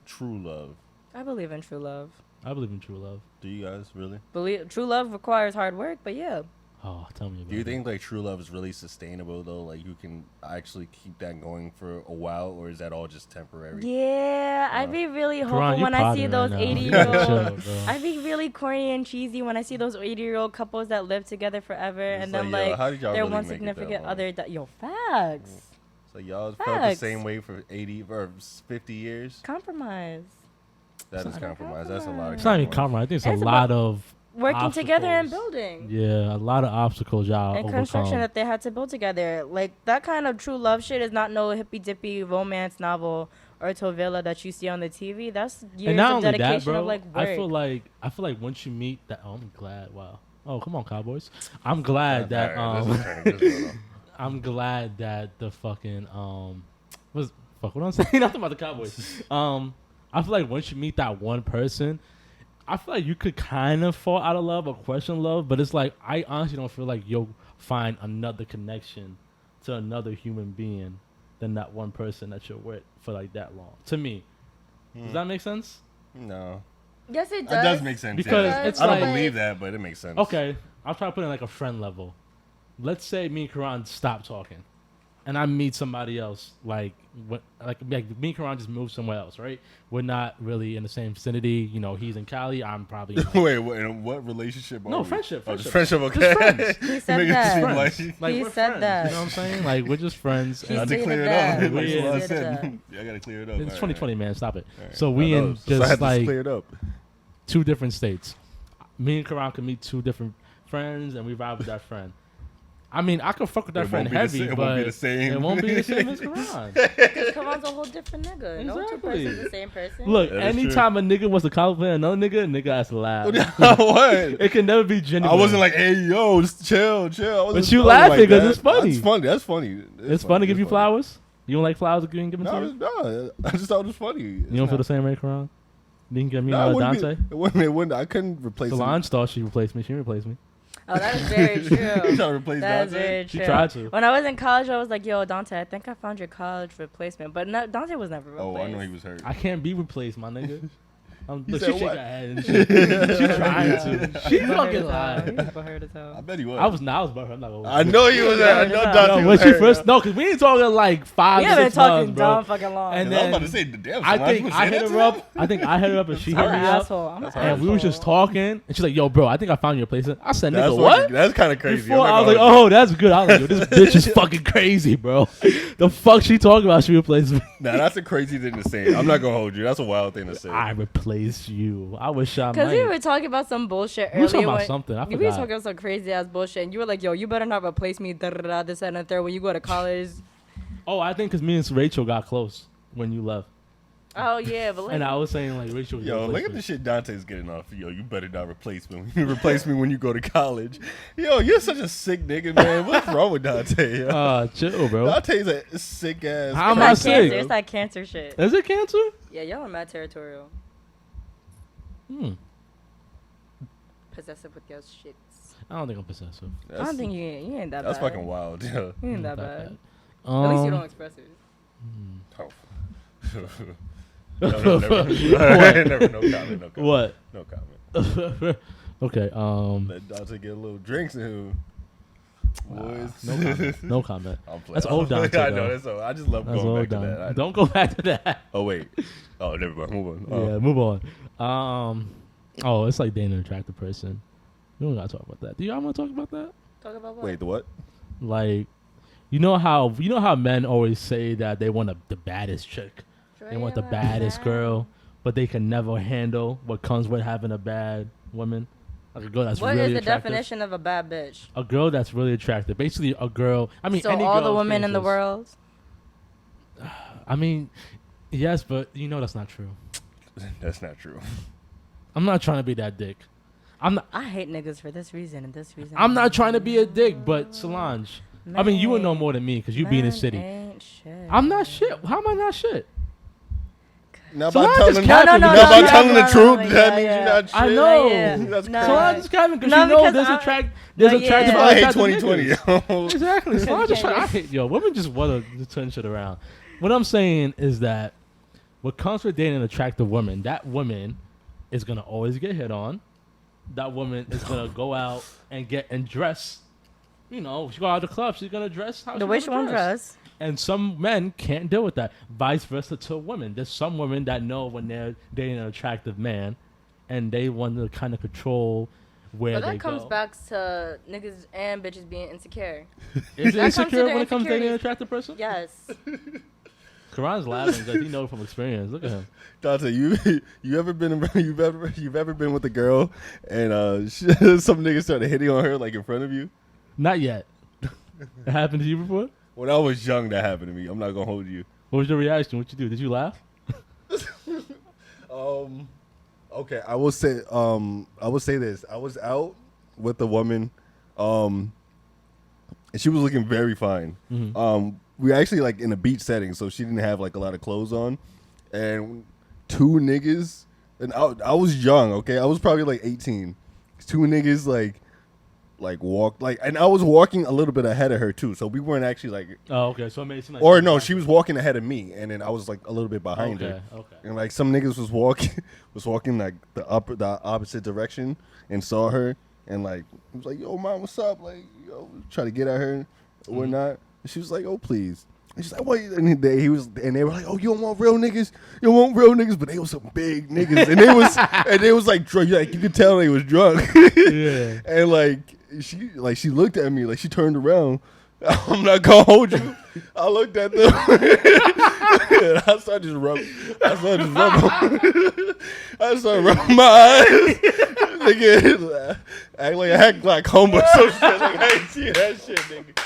True love. I believe in true love. I believe in true love. Do you guys really? Believe true love requires hard work, but yeah. Oh, tell me about Do you it. think like true love is really sustainable though? Like you can actually keep that going for a while, or is that all just temporary? Yeah, I'd be really hopeful Karan, you when I see potting those right now. 80-year-old. Chill, bro. I'd be really corny and cheesy when I see those 80-year-old couples that live together forever, It's and then like, yo, like how did y'all their really one make it that significant long? other. Yo, facts. So y'all felt the Facts. same way for 80 or 50 years? Compromise. That is compromise. That's a lot of It's not even compromise. I think it's It's a about- lot of Working together and obstacles. building. Yeah, a lot of obstacles y'all And overcome. construction that they had to build together. Like that kind of true love shit is not no hippy dippy romance novel or Tovilla that you see on the TV. That's years And not of only dedication that, bro, of like work. I feel like once you meet that, oh, I'm glad. Wow. Oh, come on, Cowboys. I'm glad that I'm glad that the fucking what I'm saying? Nothing about the Cowboys. I feel like once you meet that one person, I feel like you could kind of fall out of love or question love, but it's like I honestly don't feel like you'll find another connection to another human being than that one person that you're with for like that long. To me, does that make sense? No. Yes, it does. That does make sense. Because yeah. it's I don't like- believe that, but it makes sense. Okay, I'll try to put it in like a friend level. Let's say me and Karan stop talking, and I meet somebody else. Like me and Karan just moved somewhere else, right? We're not really in the same vicinity. You know, he's in Cali. I'm probably in, Wait, in what relationship? No, are we? friendship, Oh, just friendship. friendship. Okay. Just friends. He said Making it that. seem friends. like- Like He we're said friends, that. You know what I'm saying? Like we're just friends. He I had to stated clear it that. up. Like He what I stated said. that. Yeah, I gotta clear it up. It's 2020, man. Stop it. All right. So we I in know. So I had just to like clear it up. two different states. Me and Karan can meet two different friends, and we vibe with that friend. I mean, I could fuck with that It friend won't be the heavy, same- it but won't be the same. it won't be the same as Karan. Because Karan's a whole different nigga. No two Exactly. persons the same person. Look, That is anytime a nigga wants to compliment another nigga has to laugh. What? It can never be genuine. I wasn't like, hey, yo, just chill. I wasn't- But you I wasn't laughing like 'cause that. it's funny. That's funny. That's funny. It's fun to give you flowers. You don't like flowers being given to you? No, I just thought it was funny. You don't feel the same way, Karan? You didn't give me No, Dante? it wouldn't. I couldn't replace him. Solange thought she replaced me. She didn't replace me. Oh, that is very You true. trying to replace That's Dante? very She true. tried to. When I was in college, I was like, yo, Dante, I think I found your college replacement. But no, Dante was never replaced. Oh, I know he was hurt. I can't be replaced, my nigga. He Look, said she shaking what? her head. And she's trying to. She fucking lied. I bet he was. I was butthurt. I'm not gonna. I know you was there. I know Dante No, was when she there, first, yo. no, because we ain't talking like 5, We haven't 6 talking months, bro. dumb fucking long. And 'Cause I was then about to say, damn, I Solange, think you would I say hit that her to up. him? I think I hit her up and she I'm hit an me up. asshole. I'm an That's And we was just asshole. talking, and she's like, "Yo, bro, I think I found your place." I said, That's "Nigga, what?" That's kind of crazy. Before I was like, "Oh, that's good." I was like, "Yo, this bitch is fucking crazy, bro." The fuck she talking about? She replaced me. Nah, that's a crazy thing to say. I'm not gonna hold you. That's a wild thing to say. I replaced you. I wish I Because we might. were talking about some bullshit We were talking earlier. about when- something. I We were forgot. talking about some crazy ass bullshit, and you were like, "Yo, you better not replace me." Da, da, da, this and the third. When you go to college. Oh, I think because me and Rachel got close when you left, Oh yeah, but like, and I was saying like Rachel. Was Yo, gonna look replace at me. the shit Dante's getting off. Yo, you better not replace me. Replace me when you go to college. Yo, you're such a sick nigga, man. What's wrong with Dante? Yo? Chill, bro. Dante's a sick ass. How it's am I like sick? cancer. It's like cancer shit. Is it cancer? Yeah, y'all are mad territorial, possessive with your shits. I don't think I'm possessive. I don't think you ain't that That's bad. fucking wild. Yo. You ain't Not that bad. bad. At least you don't express it. Oh. no, never. No comment. No comment. What? No comment. Okay. Let Dante get a little drinks in him. Boys. No comment. No comment. I'm playing. That's old Dante. I know. though. That's old. I just love That's going old back to Dante. that. Don't go back to that. Oh wait. Oh, never mind. Move on. Oh. Yeah, move on. Oh, it's like dating an attractive person. We don't gotta talk about that. Do y'all want to talk about that? Talk about what? Wait, the what? Like, you know how men always say that they want the baddest chick. They want the baddest girl, but they can never handle what comes with having a bad woman. Like a girl that's What really is the attractive. definition of a bad bitch? A girl that's really attractive. Basically, a girl. I mean, So any all the girl women in the experiences- world. I mean, yes, but you know that's not true. That's not true. I'm not trying to be that dick. I hate niggas for this reason and this reason. I'm not trying to be a dick, but Solange. I mean, you would know more than me because you be in the Man city. ain't shit. I'm not shit. How am I not shit? Not Solange by is telling, capping. No, not by no, telling no, the truth. no, That yeah, means yeah. you're not shit. I know. Yeah. That's No. Solange is Kevin because No, you know because there's I- there's No, attractive. yeah. I hate attractive 2020. niggas. yo. Exactly. Solange is Yeah, trying. yeah. I hate yo. Women just want to turn shit around. What I'm saying is that what comes with dating an attractive woman, that woman is gonna always get hit on. That woman is gonna go out and dress. You know, she go out to the club. She's gonna dress how The way she wanna want to dress. And some men can't deal with that. Vice versa to women. There's some women that know when they're dating an attractive man, and they want to kind of control where But they that comes go. back to niggas and bitches being insecure. Is it that comes to insecure their when it comes to dating an insecurities. attractive person? Yes. Karan's laughing because he knows from experience. Look at him. Dante, you ever been you've ever been with a girl and some nigga started hitting on her like in front of you? Not yet. It happened to you before? When I was young, that happened to me. I'm not gonna hold you. What was your reaction? What you do? Did you laugh? Okay, I will say this. I was out with a woman, and she was looking very fine. Mhm. We were actually like in a beach setting, so she didn't have like a lot of clothes on, and two niggas, and I was young. Okay, I was probably like 18. Two niggas like walked and I was walking a little bit ahead of her too, so we weren't actually like. Oh, okay. So it made it seem like Or no, she was walking ahead of me, and then I was like a little bit behind her. Okay. And like some niggas was walking like the opposite direction and saw her and like he was like, "Yo, mom, what's up?" Like, yo, try to get at her or whatnot. And she was like, "Oh, please." And she's like, "What?" And they were like, "Oh, you don't want real niggas? You don't want real niggas?" But they was some big niggas, and they was like drunk. Like you could tell they was drunk. Yeah. And she looked at me like she turned around. I'm not gonna hold you. I looked at them. And I started just rubbing. I started rubbing my eyes. Nigga, act like I act like homo or some shit. Like I ain't see that shit, nigga.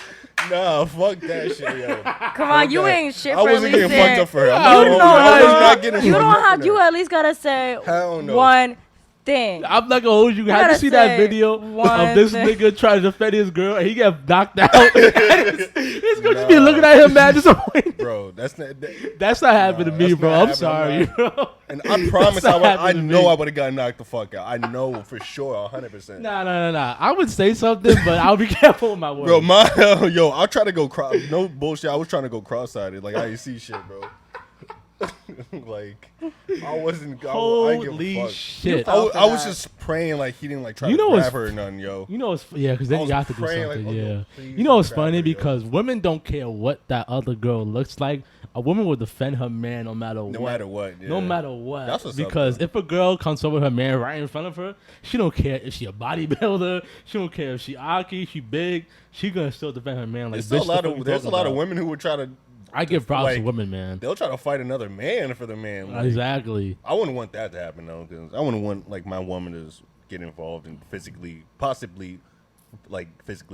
Nah, fuck that shit, yo. Come on, you ain't shit I for wasn't at least getting fucked saying- up for her. I'm You not gonna hold know, you. I was like, not getting You fucked don't up have. for You her. at least gotta say Hell no. one thing. I'm not gonna hold you. Have you gotta see that say video one of this thing. nigga trying to defend his girl and he get knocked out? It's gonna just be looking at him mad disappointed. Bro, that's not. That's not happening to me, that's bro. not I'm happening. sorry, bro. And I promise not I happening to know me. I would have gotten knocked the fuck out. I know for sure, 100%. Nah. I would say something, but I'll be careful with my words. Bro, I'll try to go no bullshit. I was trying to go cross-sided, like I didn't see shit, bro. Like, I wasn't. I didn't give Holy a fuck. shit! fell for I was that. just praying like he didn't like try You to know grab what's- her or nothing, yo. You know it's yeah, because then I you was have to do praying, like, something. oh, no, yeah, please you know it's don't grab funny her, yo. because women don't care what that other girl looks like. A woman will defend her man no matter what. No matter what. Yeah. No matter what. That's what's up, because though. if a girl comes over her man right in front of her, she don't care if she a bodybuilder. She don't care if she aki, she big. She gonna still defend her man. Like There's still bitch, the fuck you there's a talking lot of about? women who would try to. I give props to like, women, man. They'll try to fight another man for the man. Like, Exactly. I wouldn't want that to happen though, because I wouldn't want like my woman to get involved and possibly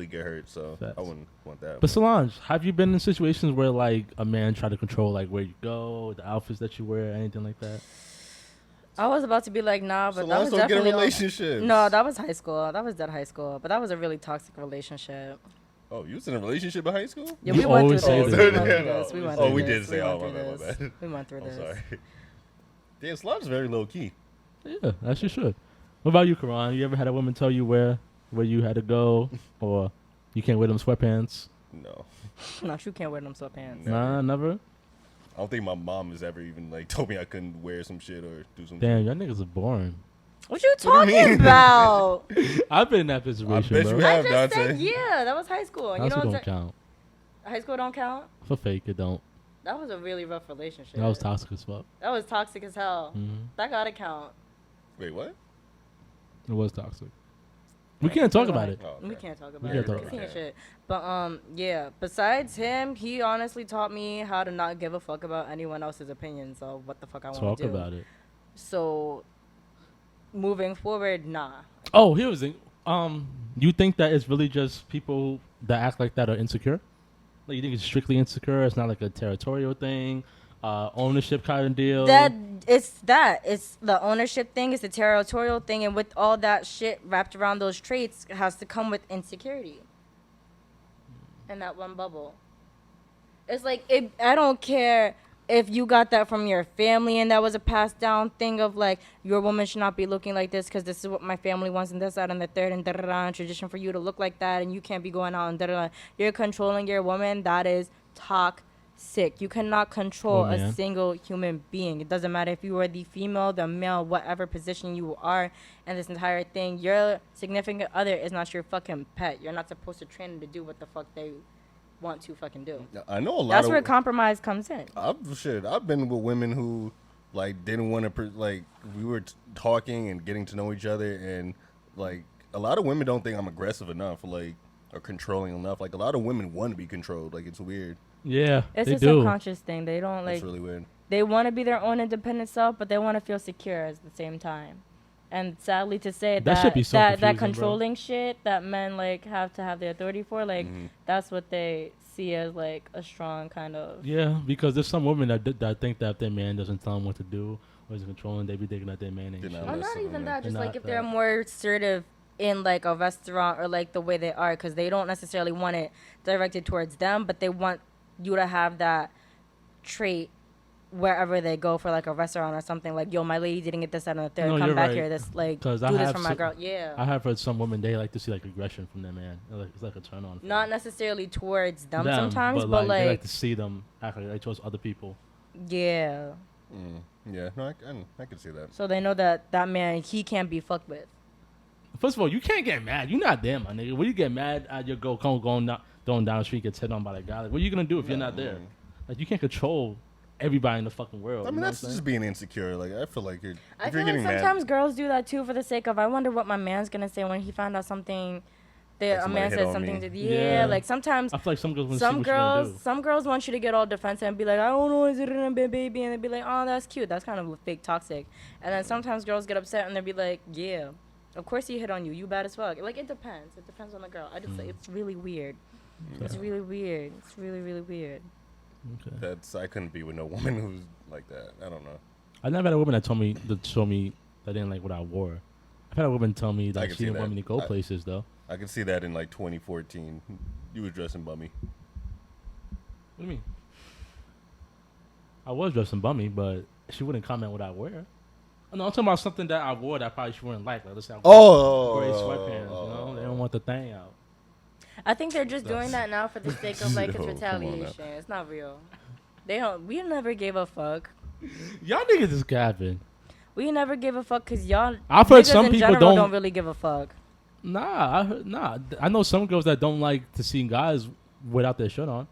get hurt. So Facts. I wouldn't want that. But Solange, have you been in situations where like a man try to control like where you go, the outfits that you wear, anything like that? I was about to be like, nah, but So that was let's don't get a definitely relationship. No, that was high school. That was dead high school. But that was a really toxic relationship. Oh, you was in a relationship in high school? Yeah, You we went through always this. say We that. went through Yeah, this. no. We went Oh, through we this. did say, We oh, went my through bad, my this. bad. We went through I'm this. sorry. Damn, Slob's very low key. Yeah, as you should. What about you, Karan? You ever had a woman tell you where you had to go, or you can't wear them sweatpants? No. No, you can't wear them sweatpants. Never. Nah, never. I don't think my mom has ever even like told me I couldn't wear some shit or do some Damn, shit. y'all niggas are boring. What you What do you talking mean? about? I've been in that situation, bet bro. you I have, just Dante. said yeah. That was high school. High You school know, don't count. high school don't count. For fake, it don't. That was a really rough relationship. That was toxic as fuck. That was toxic as hell. Mhm. That gotta count. Wait, what? It was toxic. We can't talk about it. Oh, okay. We can't talk We about can't it. talk We about can't it. shit. But yeah. Besides him, he honestly taught me how to not give a fuck about anyone else's opinions of what the fuck I want Talk to do. about it. So moving forward, nah. Oh, here's the thing. You think that it's really just people that act like that are insecure? Like you think it's strictly insecure? It's not like a territorial thing, ownership kind of deal. It's the ownership thing, it's the territorial thing, and with all that shit wrapped around those traits, it has to come with insecurity. In that one bubble. It's like I don't care if you got that from your family and that was a passed down thing of like your woman should not be looking like this because this is what my family wants and this, that, and the third and da-da-da, and tradition for you to look like that and you can't be going out and da-da-da. You're controlling your woman. That is toxic. You cannot control Oh, a man. single human being. It doesn't matter if you are the female, the male, whatever position you are in this entire thing. Your significant other is not your fucking pet. You're not supposed to train them to do what the fuck they want to fucking do. I know a lot That's of where compromise comes in. I've been with women who like didn't want to like we were talking and getting to know each other, and like a lot of women don't think I'm aggressive enough, like or controlling enough. Like a lot of women want to be controlled. Like it's weird. Yeah, It's they a do. subconscious thing. They don't like. It's really weird. They want to be their own independent self, but they want to feel secure at the same time. And sadly to say That should be so that confusing, bro. controlling shit that men like have to have the authority for, like that's what they see as like a strong kind of. Yeah, because there's some women that think that if their man doesn't tell them what to do or is controlling, they be thinking that their man ain't They're shit. not Well, not listening, even man. that. Just They're like not if they're that. more assertive in like a restaurant or like the way they are, because they don't necessarily want it directed towards them, but they want you to have that trait wherever they go for like a restaurant or something. Like, yo, my lady didn't get this out of the third. No, Come you're back right. here. This like 'Cause do I this have for my some- girl. Yeah. I have heard some women, they like to see like aggression from their man. It's like a turn on. for Not them. necessarily towards them, Them, sometimes, but but they like like to see them act like towards other people. yeah. Yeah, no, I can see that. So they know that that man, he can't be fucked with. First of all, you can't get mad. You're not there, my nigga. When you get mad at your girl going down the street, gets hit on by the guy, like, what are you gonna do if you're not there? Like, you can't control everybody in the fucking world. I mean, you know that's what I'm just being insecure. Like I feel like I if feel you're like getting sometimes mad, girls do that too for the sake of, I wonder what my man's gonna say when he found out something Like that a somebody man hit said on something me. to Yeah. like sometimes I feel like some girls want to see what you're gonna do. some girls want you to get all defensive and be like, I don't know, is it in a baby? And they'd be like, oh, that's cute. That's kind of fake toxic. And then sometimes girls get upset and they'll be like, yeah, of course he hit on you. You bad as fuck. Like, it depends. It depends on the girl. I just say it's really weird. It's really weird. It's really, really weird. Okay. I couldn't be with no woman who's like that. I don't know. I never had a woman that told me that didn't like what I wore. I've had a woman tell me I that can she see didn't that. want me to go places though. I can see that in like 2014. You were dressing bummy. What do you mean? I was dressing bummy, but she wouldn't comment what I wear. No, I'm talking about something that I wore that probably she wouldn't like. Like let's say I wore gray sweatpants. You know, they don't want the thing out. I think they're just doing that now for the sake of like Yo, it's come on now. retaliation. It's not real. They don't. We never gave a fuck. Y'all niggas is capping. We never give a fuck because y'all I've heard niggas some in people general don't really give a fuck. Nah. I know some girls that don't like to see guys without their shirt on,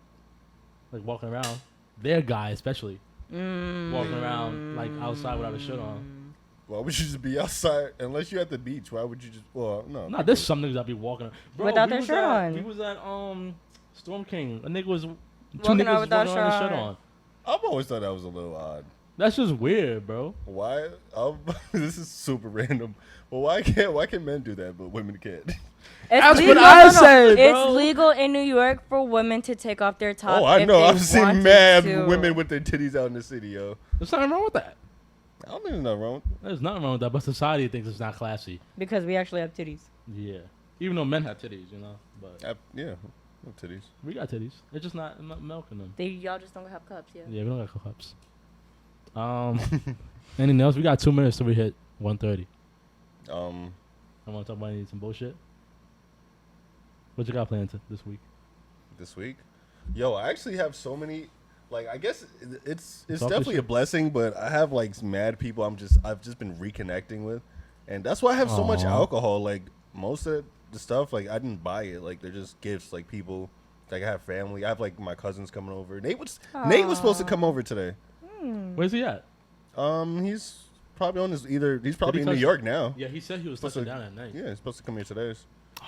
like walking around. Their guy, especially, walking around like outside without a shirt on. Why would you just be outside unless you're at the beach? Why would you just? Well, no. Nah, there's some niggas that be walking Bro, Without we their was shirt at- on. We was at Storm King. A nigga was two Walking niggas out was without walking around with shirt shirt on. on. I've always thought that was a little odd. That's just weird, bro. Why? This is super random. Well, why can men do that but women can't? It's That's legal. what I said, It's bro. legal in New York for women to take off their top. Oh, I if know. they I've seen wanted mad to. women with their titties out in the city, yo. There's nothing wrong with that. I don't think there's nothing wrong. There's nothing wrong with that, but society thinks it's not classy. Because we actually have titties. Yeah. Even though men have titties, you know. But Yeah, no titties. we got titties. It's just not milking them. Y'all just don't have cups, yeah. Yeah, we don't got cups. Anything else? We got 2 minutes till we hit 1:30. I want to talk about some bullshit. What you got planned this week? This week, yo, I actually have so many. Like, I guess it's Talk definitely your a shit. blessing, but I have like mad people I've just been reconnecting with, and that's why I have so much Aw. alcohol. Like most of the stuff, like I didn't buy it. Like they're just gifts. Like people, like I have family. I have like my cousins coming over. Nate was supposed to come over today. Where's he at? He's probably on his He's probably in New touch- York now. Yeah, he said he was Supposed touching to- down at night. Yeah, he's supposed to come here today.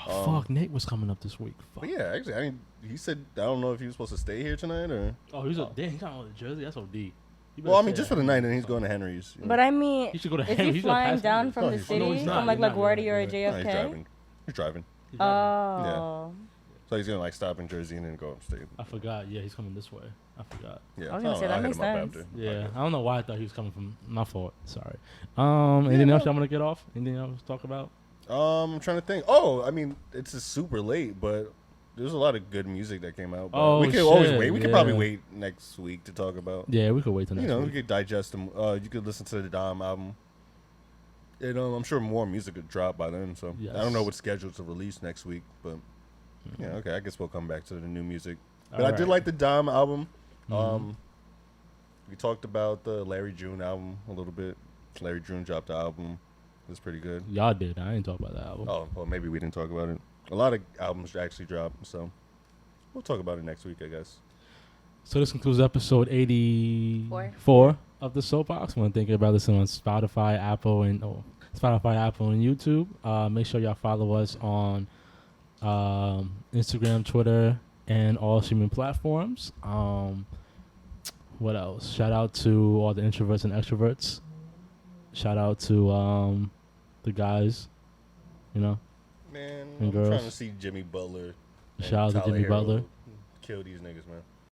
Oh, fuck, Nate was coming up this week. Fuck. But yeah, actually, I mean, he said I don't know if he was supposed to stay here tonight or. Oh, he's damn. He's not on the Jersey. That's OD. You Well, I better mean, say just for that. the night, and he's going to Henry's. you know. But I mean, He should go to is Henry. he He's gonna flying pass down Henry. from No, the he's city? not. No, he's not. From like He's not. LaGuardia or Yeah. No, JFK? he's driving. He's driving. He's not- Oh. So he's gonna like stop in Jersey and then go upstate. I forgot. Yeah, he's coming this way. I forgot. Yeah, I was gonna say, that I'll hit makes him up sense. after. Yeah, I don't know why I thought he was coming from. My fault. Sorry. Anything else y'all want to get off? Anything else to talk about? I'm trying to think. Oh, I mean, it's just super late, but there's a lot of good music that came out. But Oh, we could always shit, wait. We could probably yeah. wait next week to talk about. Yeah, we could wait till next You know, week. we could digest them. You could listen to the Dom album. And I'm sure more music could drop by then. So I don't know Yes. what's scheduled to release next week, but yeah, okay. I guess we'll come back to the new music. But I Alright. did like the Dom album. Mhm. We talked about the Larry June album a little bit. Larry June dropped the album. It was pretty good. Y'all did. I ain't talk about that album. Oh, well, maybe we didn't talk about it. A lot of albums actually dropped, so we'll talk about it next week, I guess. So this concludes episode 84 of the Soapbox. I want to thank everybody listening on Spotify, Apple, and YouTube. Make sure y'all follow us on Instagram, Twitter, and all streaming platforms. What else? Shout out to all the introverts and extroverts. Shout out to the guys. You know, Man, And I'm girls. trying to see Jimmy Butler. and Shout out to Tyler Jimmy Herro Butler. kill these niggas, man.